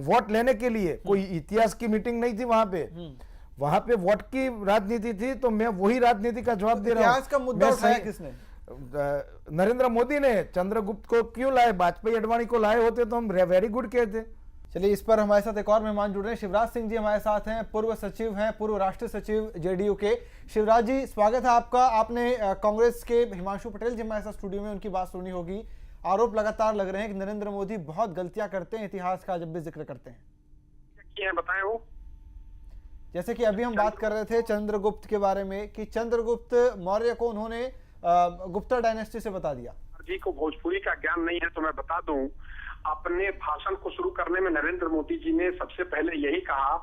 वोट लेने के लिए, कोई इतिहास की मीटिंग नहीं थी वहां पे। वहां पे वोट की राजनीति थी, तो मैं वही राजनीति का जवाब दे रहा हूं। इतिहास का मुद्दा मैं उठाया सही- किसने? नरेंद्र मोदी ने। चंद्रगुप्त को क्यों लाए? वाजपेयी अडवाणी को लाए होते तो हम वेरी गुड कहते। चलिए, इस पर हमारे साथ एक और मेहमान जुड़ रहे हैं। शिवराज सिंह जी हमारे साथ हैं, पूर्व सचिव हैं, पूर्व राष्ट्रीय सचिव जेडीयू के। शिवराज जी, स्वागत है आपका। आपने कांग्रेस के हिमांशु पटेल जी हमारे साथ स्टूडियो में, उनकी बात सुनी होगी। आरोप लगातार लग रहे हैं कि नरेंद्र मोदी बहुत गलतियां करते हैं इतिहास का जब भी जिक्र करते हैं। बताएं वो, जैसे कि अभी हम बात कर रहे थे चंद्रगुप्त के बारे में, कि चंद्रगुप्त मौर्य को उन्होंने गुप्ता डायनेस्टी से बता दिया। जी को भोजपुरी का ज्ञान नहीं है तो मैं बता दूं, अपने भाषण को शुरू करने में नरेंद्र मोदी जी ने सबसे पहले यही कहा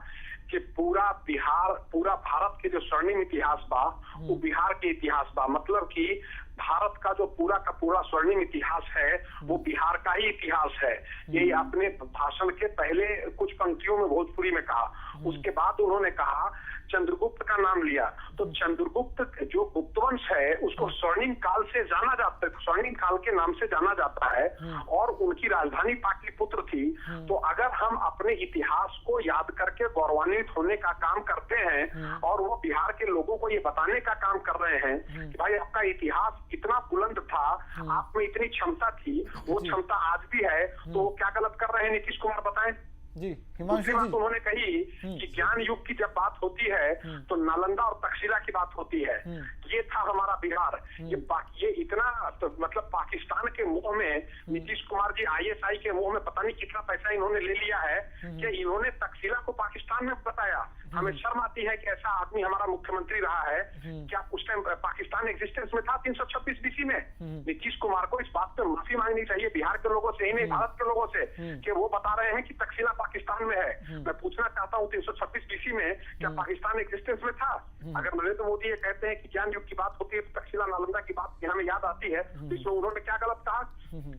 कि पूरा बिहार, पूरा भारत के जो स्वर्णिम इतिहास बा वो बिहार के इतिहास बा। मतलब कि भारत का जो पूरा का पूरा स्वर्णिम इतिहास है वो बिहार का ही इतिहास है। यही अपने भाषण के पहले कुछ पंक्तियों में भोजपुरी में कहा। उसके बाद उन्होंने कहा, चंद्रगुप्त का नाम लिया, तो चंद्रगुप्त जो गुप्तवंश है उसको स्वर्णिम काल से जाना जाता है, स्वर्णिम काल के नाम से जाना जाता है, और उनकी राजधानी पाटलिपुत्र थी। तो अगर हम अपने इतिहास को याद करके गौरवान्वित होने का काम करते हैं और वो बिहार के लोगों को ये बताने का काम कर रहे हैं कि भाई आपका इतिहास इतना बुलंद था, आप में इतनी क्षमता थी, वो क्षमता आज भी है, तो वो क्या गलत कर रहे हैं नीतीश कुमार, बताएं। जी, दूसरी हिमांशु बात जी, उन्होंने कही कि ज्ञान युग की जब बात होती है तो नालंदा और तक्षशिला की बात होती है। ये था हमारा बिहार। ये इतना तो मतलब पाकिस्तान के मुंह में, नीतीश कुमार जी आईएसआई के मुंह में पता नहीं कितना पैसा इन्होंने ले लिया है कि इन्होंने तक्षशिला को पाकिस्तान में बताया। हमें शर्म आती है कि ऐसा आदमी हमारा मुख्यमंत्री रहा है। क्या उस टाइम पाकिस्तान एग्जिस्टेंस में था 326 बीसी में? नीतीश कुमार को इस बात पे माफी मांगनी चाहिए बिहार के लोगों से ही नहीं, भारत के लोगों से, कि वो बता रहे हैं कि तक्षशिला पाकिस्तान में है। मैं पूछना चाहता हूँ 326 बीसी में क्या पाकिस्तान एग्जिस्टेंस में था? अगर नरेंद्र मोदी ये कहते हैं कि ज्ञान युग की बात होती है तो तक्षशिला नालंदा की बात हमें याद आती है, तो इसमें उन्होंने क्या गलत कहा?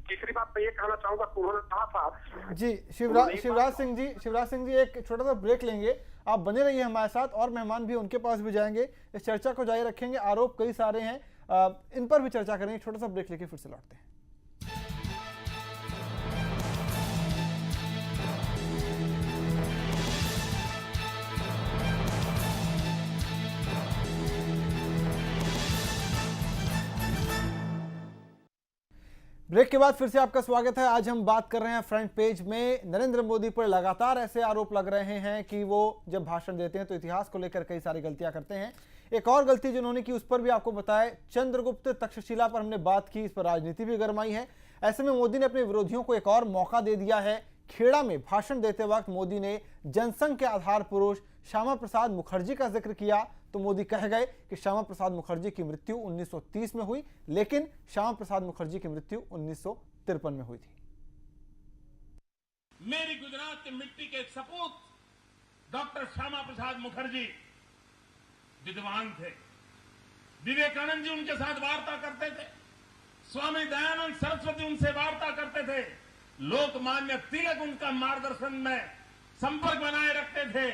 तीसरी बात मैं ये कहना चाहूंगा कि उन्होंने कहा था जी, शिवराज सिंह जी एक छोटा सा ब्रेक लेंगे, आप बने रहिए हमारे साथ, और मेहमान भी उनके पास भी जाएंगे, इस चर्चा को जारी रखेंगे। आरोप कई सारे हैं, इन पर भी चर्चा करेंगे। छोटा सा ब्रेक लेके फिर से लौटते हैं। ब्रेक के बाद फिर से आपका स्वागत है। आज हम बात कर रहे हैं फ्रंट पेज में, नरेंद्र मोदी पर लगातार ऐसे आरोप लग रहे हैं कि वो जब भाषण देते हैं तो इतिहास को लेकर कई सारी गलतियां करते हैं। एक और गलती जिन्होंने की उस पर भी आपको बताया, चंद्रगुप्त तक्षशिला पर हमने बात की, इस पर राजनीति भी गरमाई है। ऐसे में मोदी ने अपने विरोधियों को एक और मौका दे दिया है। खेड़ा में भाषण देते वक्त मोदी ने जनसंघ के आधार पुरुष श्यामा प्रसाद मुखर्जी का जिक्र किया, तो मोदी कह गए कि श्यामा प्रसाद मुखर्जी की मृत्यु 1930 में हुई, लेकिन श्यामा प्रसाद मुखर्जी की मृत्यु 1953 में हुई थी। मेरी गुजरात की मिट्टी के सपूत डॉक्टर श्यामा प्रसाद मुखर्जी विद्वान थे। विवेकानंद जी उनके साथ वार्ता करते थे, स्वामी दयानंद सरस्वती उनसे वार्ता करते थे, लोकमान्य तिलक उनका मार्गदर्शन में संपर्क बनाए रखते थे,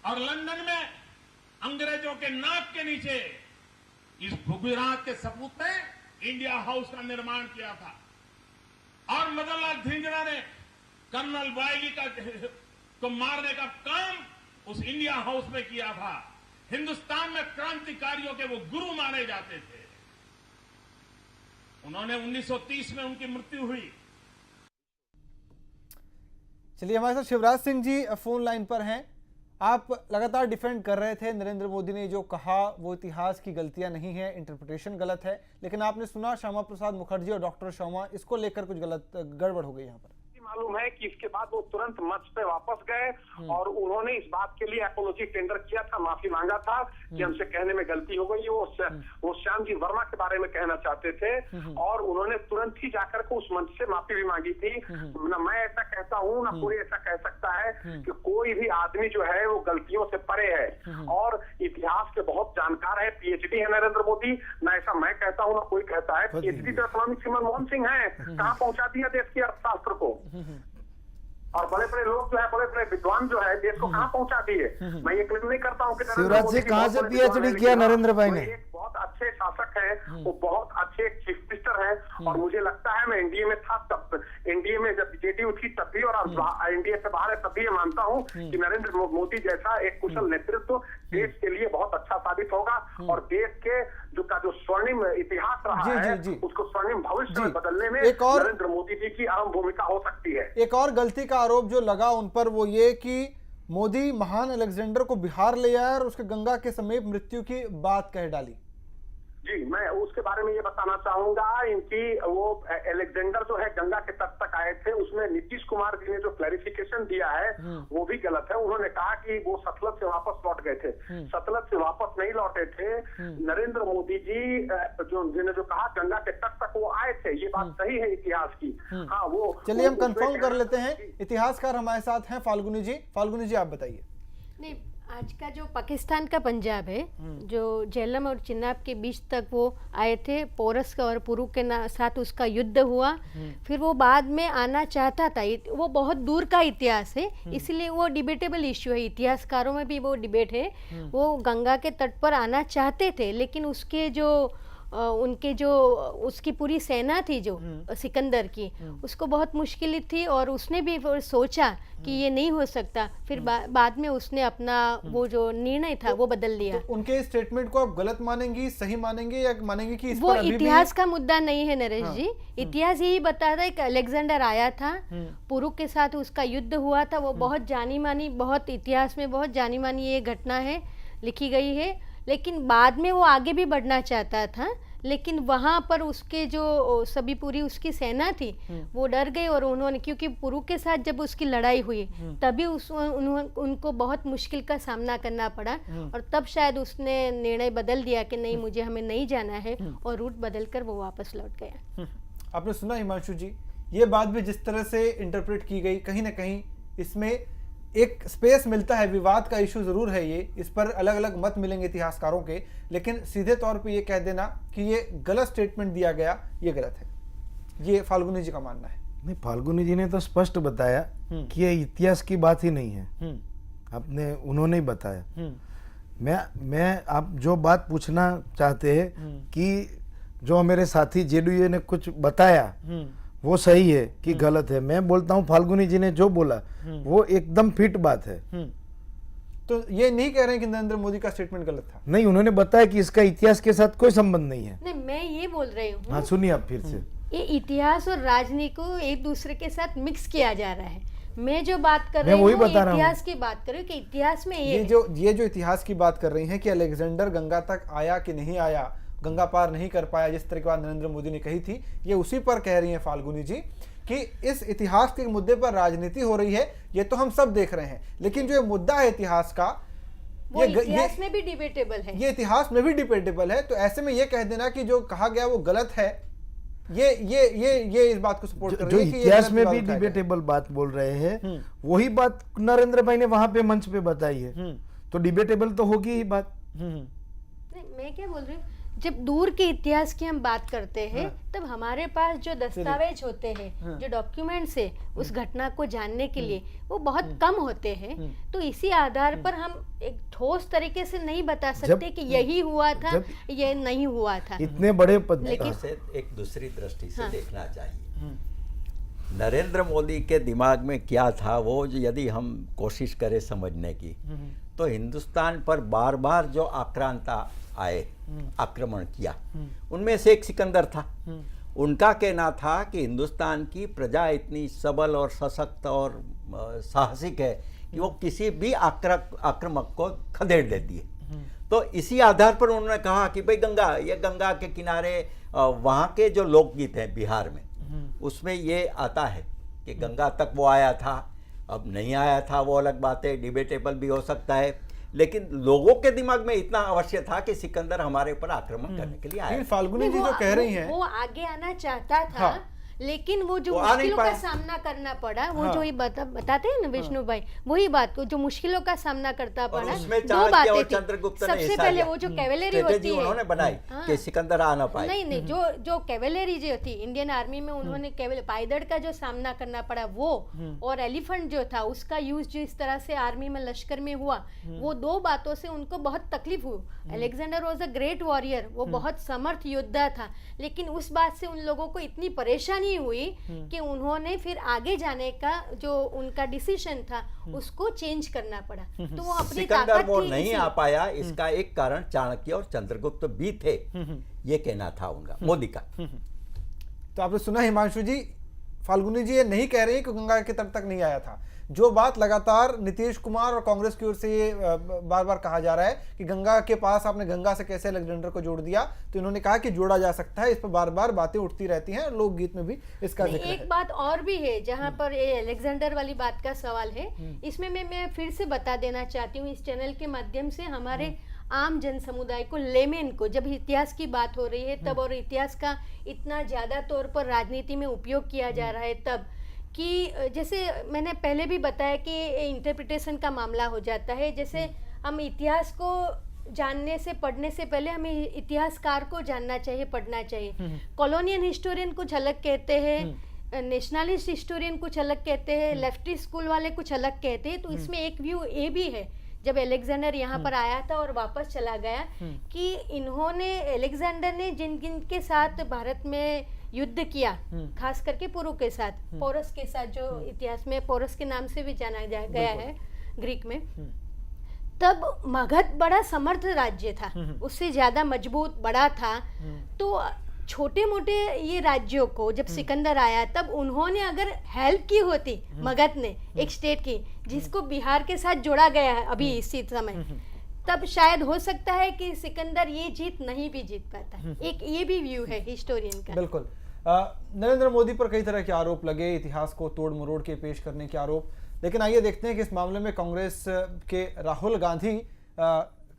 और लंदन में अंग्रेजों के नाक के नीचे इस गुजरात के सपूत ने इंडिया हाउस का निर्माण किया था। और मदन लाल धिंगरा ने कर्नल वायली को मारने का काम उस इंडिया हाउस में किया था। हिंदुस्तान में क्रांतिकारियों के वो गुरु माने जाते थे। उन्होंने 1930 में उनकी मृत्यु हुई। चलिए, हमारे साथ शिवराज सिंह जी फोन लाइन पर हैं। आप लगातार डिफेंड कर रहे थे, नरेंद्र मोदी ने जो कहा वो इतिहास की गलतियां नहीं है, इंटरप्रिटेशन गलत है, लेकिन आपने सुना श्यामा प्रसाद मुखर्जी और डॉक्टर शर्मा, इसको लेकर कुछ गलत गड़बड़ हो गई यहाँ पर। मालूम है कि इसके बाद वो तुरंत मंच पे वापस गए और उन्होंने इस बात के लिए अपोलॉजी टेंडर किया था, माफी मांगा था कि हमसे कहने में गलती हो गई। वो श्याम जी वर्मा के बारे में कहना चाहते थे और उन्होंने तुरंत ही जाकर के उस मंच से माफी भी मांगी थी। ना मैं ऐसा कहता हूँ ना कोई ऐसा कह सकता है कि कोई भी आदमी जो है वो गलतियों से परे है और इतिहास के बहुत जानकार है, पीएचडी है नरेंद्र मोदी। ना ऐसा मैं कहता हूँ ना कोई कहता है। पीएचडी तो इकोनॉमिक्स में मनमोहन सिंह है, कहाँ पहुंचा दिया देश के अर्थशास्त्र को। और बड़े बड़े लोग जो है, बड़े बड़े विद्वान जो है देश को कहाँ पहुंचा दिए। मैं ये क्लेम नहीं करता हूँ कि शिवराज जी कहाँ से पीएचडी किया नरेंद्र भाई ने? एक बहुत अच्छे शासक हैं, वो बहुत अच्छे चीफ मिनिस्टर हैं और मुझे लगता है मैं एनडीए में था तब, एनडीए में जब जेडीयू थी तब भी और एनडीए से बाहर है तब भी ये मानता हूँ कि नरेंद्र मोदी जैसा एक कुशल नेतृत्व देश के लिए बहुत अच्छा साबित होगा और देश के जो स्वर्णिम इतिहास रहा है उसको स्वर्णिम भविष्य में बदलने में नरेंद्र मोदी जी की अहम भूमिका हो सकती है। एक और गलती का आरोप जो लगा उन पर वो ये कि मोदी महान अलेक्जेंडर को बिहार ले आया और उसके गंगा के समीप मृत्यु की बात कह डाली। जी, मैं उसके बारे में ये बताना चाहूंगा इनकी वो अलेक्जेंडर जो है गंगा के तट तक आए थे, उसमें नीतीश कुमार जी ने जो क्लैरिफिकेशन दिया है वो भी गलत है। उन्होंने कहा कि वो सतलज से वापस लौट गए थे, सतलज से वापस नहीं लौटे थे। नरेंद्र मोदी जी जिन्होंने जो कहा गंगा के तट तक वो आए थे, ये बात सही है इतिहास की। हाँ, वो चलिए हम कंफर्म कर लेते हैं। इतिहासकार हमारे साथ हैं फाल्गुनी जी। फाल्गुनी जी आप बताइए। नहीं, आज का जो पाकिस्तान का पंजाब है, जो झेलम और चिनाब के बीच तक वो आए थे, पोरस का और पुरू के साथ उसका युद्ध हुआ, फिर वो बाद में आना चाहता था। वो बहुत दूर का इतिहास है, इसलिए वो डिबेटेबल इश्यू है, इतिहासकारों में भी वो डिबेट है। वो गंगा के तट पर आना चाहते थे, लेकिन उसके जो उनके जो उसकी पूरी सेना थी जो सिकंदर की, उसको बहुत मुश्किल थी और उसने भी सोचा कि ये नहीं हो सकता। फिर बाद में उसने अपना वो जो निर्णय था वो बदल लिया। तो उनके स्टेटमेंट को आप गलत मानेंगी, सही मानेंगे या मानेंगे कि इस वो पर अभी इतिहास का मुद्दा नहीं है नरेश जी। इतिहास यही बताता है कि अलेक्जेंडर आया था, पुरु के साथ उसका युद्ध हुआ था। वो बहुत जानी मानी, बहुत इतिहास में बहुत जानी मानी ये घटना है, लिखी गई है। लेकिन बाद में वो आगे भी बढ़ना चाहता था, लेकिन वहाँ पर उसके जो सभी पूरी उसकी सेना थी वो डर गई और उन्होंने, क्योंकि पुरु के साथ जब उसकी लड़ाई हुई तभी उनको बहुत मुश्किल का सामना करना पड़ा और तब शायद उसने निर्णय बदल दिया कि नहीं, मुझे हमें नहीं जाना है और रूट बदलकर वो वापस लौट गया। आपने सुना हिमांशु जी, ये बात भी जिस तरह से इंटरप्रेट की गई, कहीं ना कहीं इसमें एक स्पेस मिलता है। विवाद का इशू जरूर है ये, इस पर अलग अलग मत मिलेंगे इतिहासकारों के, लेकिन सीधे तौर पे ये कह देना कि ये गलत स्टेटमेंट दिया गया, ये गलत है, ये फाल्गुनी जी का मानना है। नहीं, फाल्गुनी जी ने तो स्पष्ट बताया कि ये इतिहास की बात ही नहीं है, आपने उन्होंने ही बताया। मैं आप जो बात पूछना चाहते हैं कि जो मेरे साथी जेडीयू ने कुछ बताया वो सही है कि गलत है, मैं बोलता हूँ फाल्गुनी जी ने जो बोला वो एकदम फिट बात है। तो ये नहीं कह रहे हैं कि नरेंद्र मोदी का स्टेटमेंट गलत था। नहीं, उन्होंने बताया कि इसका इतिहास के साथ कोई संबंध नहीं है। नहीं, मैं ये बोल रही हूँ। हाँ, सुनिए आप फिर से। ये इतिहास और राजनीति को एक दूसरे के साथ मिक्स किया जा रहा है। मैं जो बात कर रही हूँ इतिहास की बात कर रही हूँ कि इतिहास में ये जो इतिहास की बात कर रही हैं कि अलेक्जेंडर गंगा तक आया कि नहीं आया, गंगा पार नहीं कर पाया, जिस तरह की बात नरेंद्र मोदी ने कही थी, ये उसी पर कह रही हैं फाल्गुनी जी कि इस इतिहास के मुद्दे पर राजनीति हो रही है। ये तो हम सब देख रहे हैं, लेकिन जो ये मुद्दा है इतिहास का, वो इतिहास में भी डिबेटेबल है, ये इतिहास में भी डिबेटेबल है। तो ऐसे में ये कह देना कि जो कहा गया वो गलत है, ये इस बात को सपोर्ट कर रही है कि इतिहास में भी डिबेटेबल बात बोल रहे हैं, वही बात नरेंद्र भाई ने वहां पे मंच पे बताई है, तो डिबेटेबल तो होगी ही बात। नहीं, मैं क्या बोल रही हूँ, जब दूर के इतिहास की हम बात करते हैं तब हमारे पास जो दस्तावेज होते हैं, जो डॉक्यूमेंट्स है उस घटना को जानने के लिए, वो बहुत कम होते हैं। तो इसी आधार पर हम एक ठोस तरीके से नहीं बता सकते कि यही हुआ था, ये नहीं हुआ था। इतने बड़े पद से एक दूसरी दृष्टि से देखना चाहिए। नरेंद्र मोदी के दिमाग में क्या था, वो यदि हम कोशिश करें समझने की, तो हिंदुस्तान पर बार बार जो आक्रांता आए, आक्रमण किया, उनमें से एक सिकंदर था। उनका कहना था कि हिंदुस्तान की प्रजा इतनी सबल और सशक्त और साहसिक है कि वो किसी भी आक्रमक को खदेड़ देती है। तो इसी आधार पर उन्होंने कहा कि भाई गंगा के किनारे वहाँ के जो लोकगीत हैं बिहार में, उसमें ये आता है कि गंगा तक वो आया था, अब नहीं आया था वो अलग बात है, डिबेटेबल भी हो सकता है, लेकिन लोगों के दिमाग में इतना अवश्य था कि सिकंदर हमारे ऊपर आक्रमण करने के लिए आया। फाल्गुनी जी जो कह रही हैं, वो आगे आना चाहता था। हाँ। लेकिन वो जो वो आ नहीं मुश्किलों का पाया। सामना करना पड़ा, वो हाँ। जो ये बताते हैं ना विष्णु भाई, वही बात को जो मुश्किलों का सामना करता और पड़ा, उसमें दो चाणक्य बातें और थी। चंद्रगुप्त ने सबसे हिस्सा पहले लिया। वो जो कैवेलरी स्ट्रेटेजी होती है, उन्होंने बनाई हाँ। कि सिकंदर आ ना पाए। नहीं, जो कैवेलरी जो थी इंडियन आर्मी में, उन्होंने पायदड़ का जो सामना करना पड़ा वो, और एलिफेंट जो था उसका यूज जो इस तरह से आर्मी में लश्कर में हुआ, वो दो बातों से उनको बहुत तकलीफ हुई। Alexander was a great warrior, वो बहुत समर्थ योद्धा था, लेकिन उस बात से उन लोगों को इतनी परेशानी हुई कि उन्होंने फिर आगे जाने का जो उनका डिसीजन था उसको चेंज करना पड़ा। तो वो अपनी सिकंदर ताकत वो थी नहीं इसी- आ पाया, इसका एक कारण चाणक्य और चंद्रगुप्त भी थे, ये कहना था उनका, मोदी का। तो आपने सुना हिमांशु जी, फाल्गुनी जी ये नहीं कह रही कि गंगा के तट तक नहीं आया था। जो बात लगातार नीतीश कुमार और कांग्रेस की ओर से ये बार बार कहा जा रहा है कि गंगा के पास आपने गंगा से कैसे अलेक्जेंडर को जोड़ दिया, तो इन्होंने कहा कि जोड़ा जा सकता है। इस पर बार बार बातें उठती रहती हैं, लोकगीत में भी इसका नहीं, जिक्र एक है। बात और भी है जहाँ पर ये अलेक्जेंडर वाली बात का सवाल है, इसमें मैं फिर से बता देना चाहती हूँ इस चैनल के माध्यम से हमारे आम जन समुदाय को, लेमेन को, जब इतिहास की बात हो रही है तब, और इतिहास का इतना ज्यादा तौर पर राजनीति में उपयोग किया जा रहा है तब, कि जैसे मैंने पहले भी बताया कि इंटरप्रिटेशन का मामला हो जाता है। जैसे हम इतिहास को जानने से, पढ़ने से पहले हमें इतिहासकार को जानना चाहिए, पढ़ना चाहिए। कॉलोनियल हिस्टोरियन कुछ अलग कहते हैं, नेशनलिस्ट हिस्टोरियन कुछ अलग कहते हैं, लेफ्टी स्कूल वाले कुछ अलग कहते हैं। तो इसमें एक व्यू ये भी है, जब अलेक्जेंडर यहाँ पर आया था और वापस चला गया, कि इन्होंने, अलेक्जेंडर ने जिन जिन के साथ भारत में युद्ध किया, खास करके पुरु के साथ, पोरस के साथ, जो इतिहास में पोरस के नाम से भी जाना गया है ग्रीक में, तब मगध बड़ा समर्थ राज्य था, उससे ज्यादा मजबूत बड़ा था। तो छोटे मोटे ये राज्यों को जब सिकंदर आया तब उन्होंने अगर हेल्प की होती मगध ने, एक स्टेट की जिसको बिहार के साथ जोड़ा गया है अभी इसी समय, तब शायद हो सकता है कि सिकंदर ये जीत नहीं भी जीत पाता। एक ये भी व्यू है हिस्टोरियन का। बिल्कुल। नरेंद्र मोदी पर कई तरह के आरोप लगे, इतिहास को तोड़ मरोड़ के पेश करने के आरोप, लेकिन आइए देखते हैं कि इस मामले में कांग्रेस के राहुल गांधी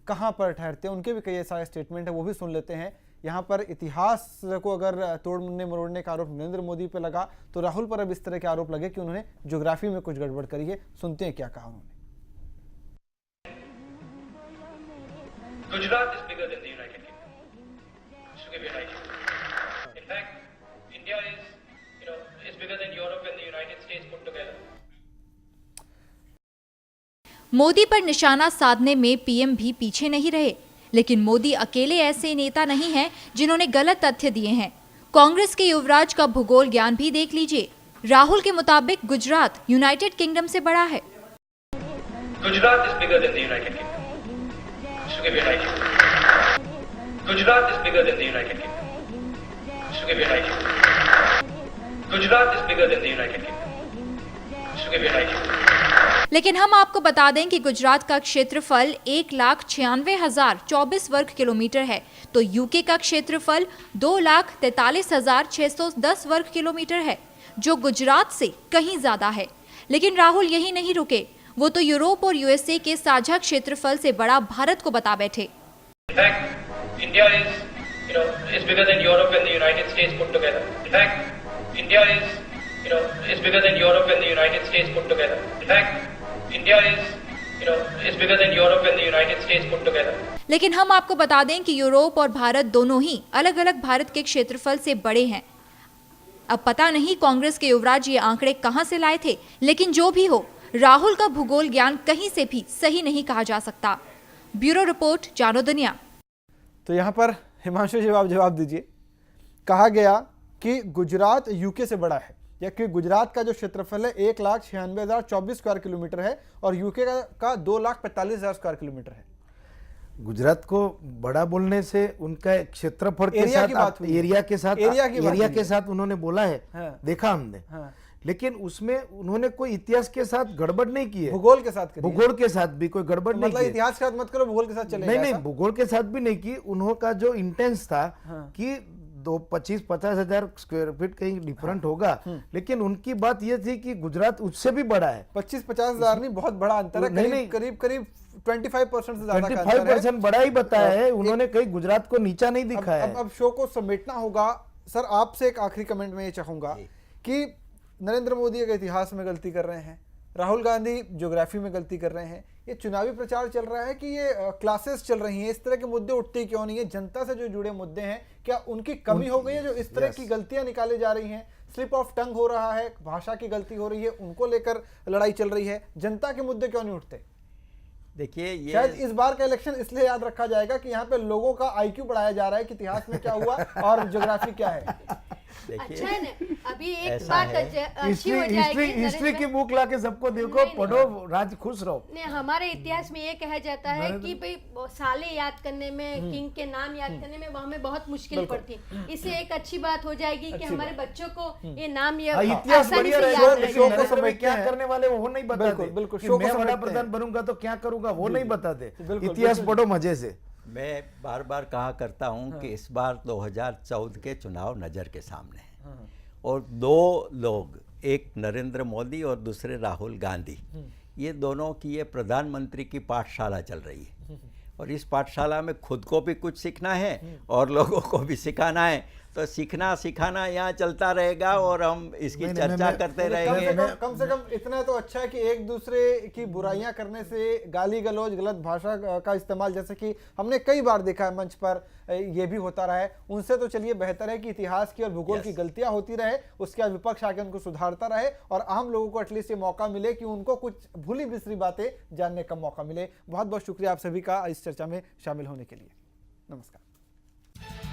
कहां पर ठहरते हैं। उनके भी कई सारे स्टेटमेंट है, वो भी सुन लेते हैं। यहाँ पर इतिहास को अगर तोड़ने मरोड़ने का आरोप नरेंद्र मोदी पर लगा, तो राहुल पर अब इस तरह के आरोप लगे कि उन्होंने ज्योग्राफी में कुछ गड़बड़ करी है। सुनते हैं क्या कहा उन्होंने। Gujarat is bigger than the United Kingdom. Just to give you an idea. In fact, India is bigger than Europe and the United States put together. Modi पर निशाना साधने में पीएम भी पीछे नहीं रहे, लेकिन मोदी अकेले ऐसे नेता नहीं हैं जिन्होंने गलत तथ्य दिए हैं। कांग्रेस के युवराज का भूगोल ज्ञान भी देख लीजिए। राहुल के मुताबिक गुजरात यूनाइटेड किंगडम से बड़ा है। Gujarat is bigger than the United Kingdom. Just to give you an idea. Gujarat is bigger than the United Kingdom. Just to give you an idea. Gujarat is bigger than the United Kingdom. Just to give you an idea. लेकिन हम आपको बता दें कि गुजरात का क्षेत्रफल 1,96,024 वर्ग kilometre है, तो यूके का क्षेत्रफल 2,43,610 वर्ग किलोमीटर है, जो गुजरात से कहीं ज्यादा है। लेकिन राहुल यही नहीं रुके, वो तो यूरोप और यूएसए के साझा क्षेत्रफल से बड़ा भारत को बता बैठे। In fact, India is bigger than Europe and the United States put together. In fact, India is bigger than Europe and the United States put together. In fact, India is bigger than Europe and the United States put together. लेकिन हम आपको बता दें कि Europe और भारत दोनों ही अलग अलग भारत के क्षेत्रफल से बड़े हैं। अब पता नहीं कांग्रेस के युवराज ये आंकड़े कहां से लाए थे, लेकिन जो भी हो, राहुल का भूगोल ज्ञान कहीं से भी सही नहीं कहा जा सकता। ब्यूरो रिपोर्ट, जानो दुनिया। तो यहाँ पर हिमांशु जी आप जवाब दीजिए। कहा गया कि गुजरात यूके से बड़ा है, या कि गुजरात का जो क्षेत्रफल है 1,96,024 स्क्वायर किलोमीटर है और यूके का 2,45,000 स्क्वायर किलोमीटर है। गुजरात को बड़ा बोलने से उनका क्षेत्रफल के एरिया साथ की बात हुई है। एरिया के साथ है। उन्होंने बोला है, हाँ। देखा हमने, हाँ। लेकिन उसमें उन्होंने कोई इतिहास के साथ गड़बड़ नहीं की है। भूगोल के साथ करी है। भूगोल के साथ भी कोई गड़बड़ नहीं मतलब की है। इतिहास के साथ मत करो, भूगोल के साथ चलेगा नहीं, ऐसा? भूगोल के साथ भी नहीं की। उन्हों का जो इंटेंस था हाँ। कि 25-50 हजार स्क्वायर फीट कहीं डिफरेंट होगा, लेकिन उनकी बात ये थी कि गुजरात उससे भी बड़ा है। 25-50 हजार नहीं, बहुत बड़ा अंतर है। नहीं, करीब 25% से ज्यादा का अंतर है। 25% बड़ा ही बताया है उन्होंने, कहीं गुजरात को नीचा नहीं दिखाया है। अब शो को समेटना होगा। सर, आपसे एक आखिरी कमेंट में ये चाहूंगा कि नरेंद्र मोदी एक इतिहास में गलती कर रहे हैं, राहुल गांधी ज्योग्राफी में गलती कर रहे हैं, ये चुनावी प्रचार चल रहा है कि ये क्लासेस चल रही हैं, इस तरह के मुद्दे उठते क्यों नहीं है? जनता से जो जुड़े मुद्दे हैं, क्या उनकी कमी हो गई है जो इस तरह की गलतियां निकाली जा रही हैं? स्लिप ऑफ टंग हो रहा है, भाषा की गलती हो रही है, उनको लेकर लड़ाई चल रही है, जनता के मुद्दे क्यों नहीं उठते? देखिए, ये शायद इस बार का इलेक्शन इसलिए याद रखा जाएगा कि यहाँ पे लोगों का आईक्यू बढ़ाया जा रहा है कि इतिहास में क्या हुआ और ज्योग्राफी क्या है। अच्छा है ना, अभी एक बात अच्छी हो जाएगी। हिस्ट्री की बुक लाके सबको देखो, पढ़ो, राज खुश रहो। नहीं, हमारे इतिहास में ये कहा जाता है कि भाई साले याद करने में, किंग के नाम याद करने में हमें बहुत मुश्किल पड़ती है। इससे एक अच्छी बात हो जाएगी कि हमारे बच्चों को ये नाम ये इतिहास आसानी बढ़िया से रहेगा, याद लेकिन रहेगा। नरेंद्र में क्या करने वाले वो नहीं बताते। बिल्कुल, कि शो को मैं बड़ा समेटते हैं। प्रधान बनूंगा तो क्या करूंगा वो नहीं बताते। बिल्कुल, इतिहास पढ़ो मजे से। मैं बार बार कहा करता हूं कि इस बार 2014 के चुनाव नज़र के सामने हैं और दो लोग, एक नरेंद्र मोदी और दूसरे राहुल गांधी, ये दोनों की ये प्रधानमंत्री की पाठशाला चल रही है और इस पाठशाला में खुद को भी कुछ सीखना है और लोगों को भी सिखाना है। तो सीखना सिखाना यहाँ चलता रहेगा और हम इसकी चर्चा करते रहेंगे। कम से कम इतना तो अच्छा है कि एक दूसरे की बुराइयां करने से, गाली गलौज, गलत भाषा का इस्तेमाल, जैसे कि हमने कई बार देखा है मंच पर, ये भी होता रहा है, उनसे तो चलिए बेहतर है कि इतिहास की और भूगोल की गलतियां होती रहे, उसके बाद विपक्ष आके उनको सुधारता रहे और आम लोगों को एटलीस्ट ये मौका मिले कि उनको कुछ भूली बिसरी बातें जानने का मौका मिले। बहुत बहुत शुक्रिया आप सभी का इस चर्चा में शामिल होने के लिए। नमस्कार।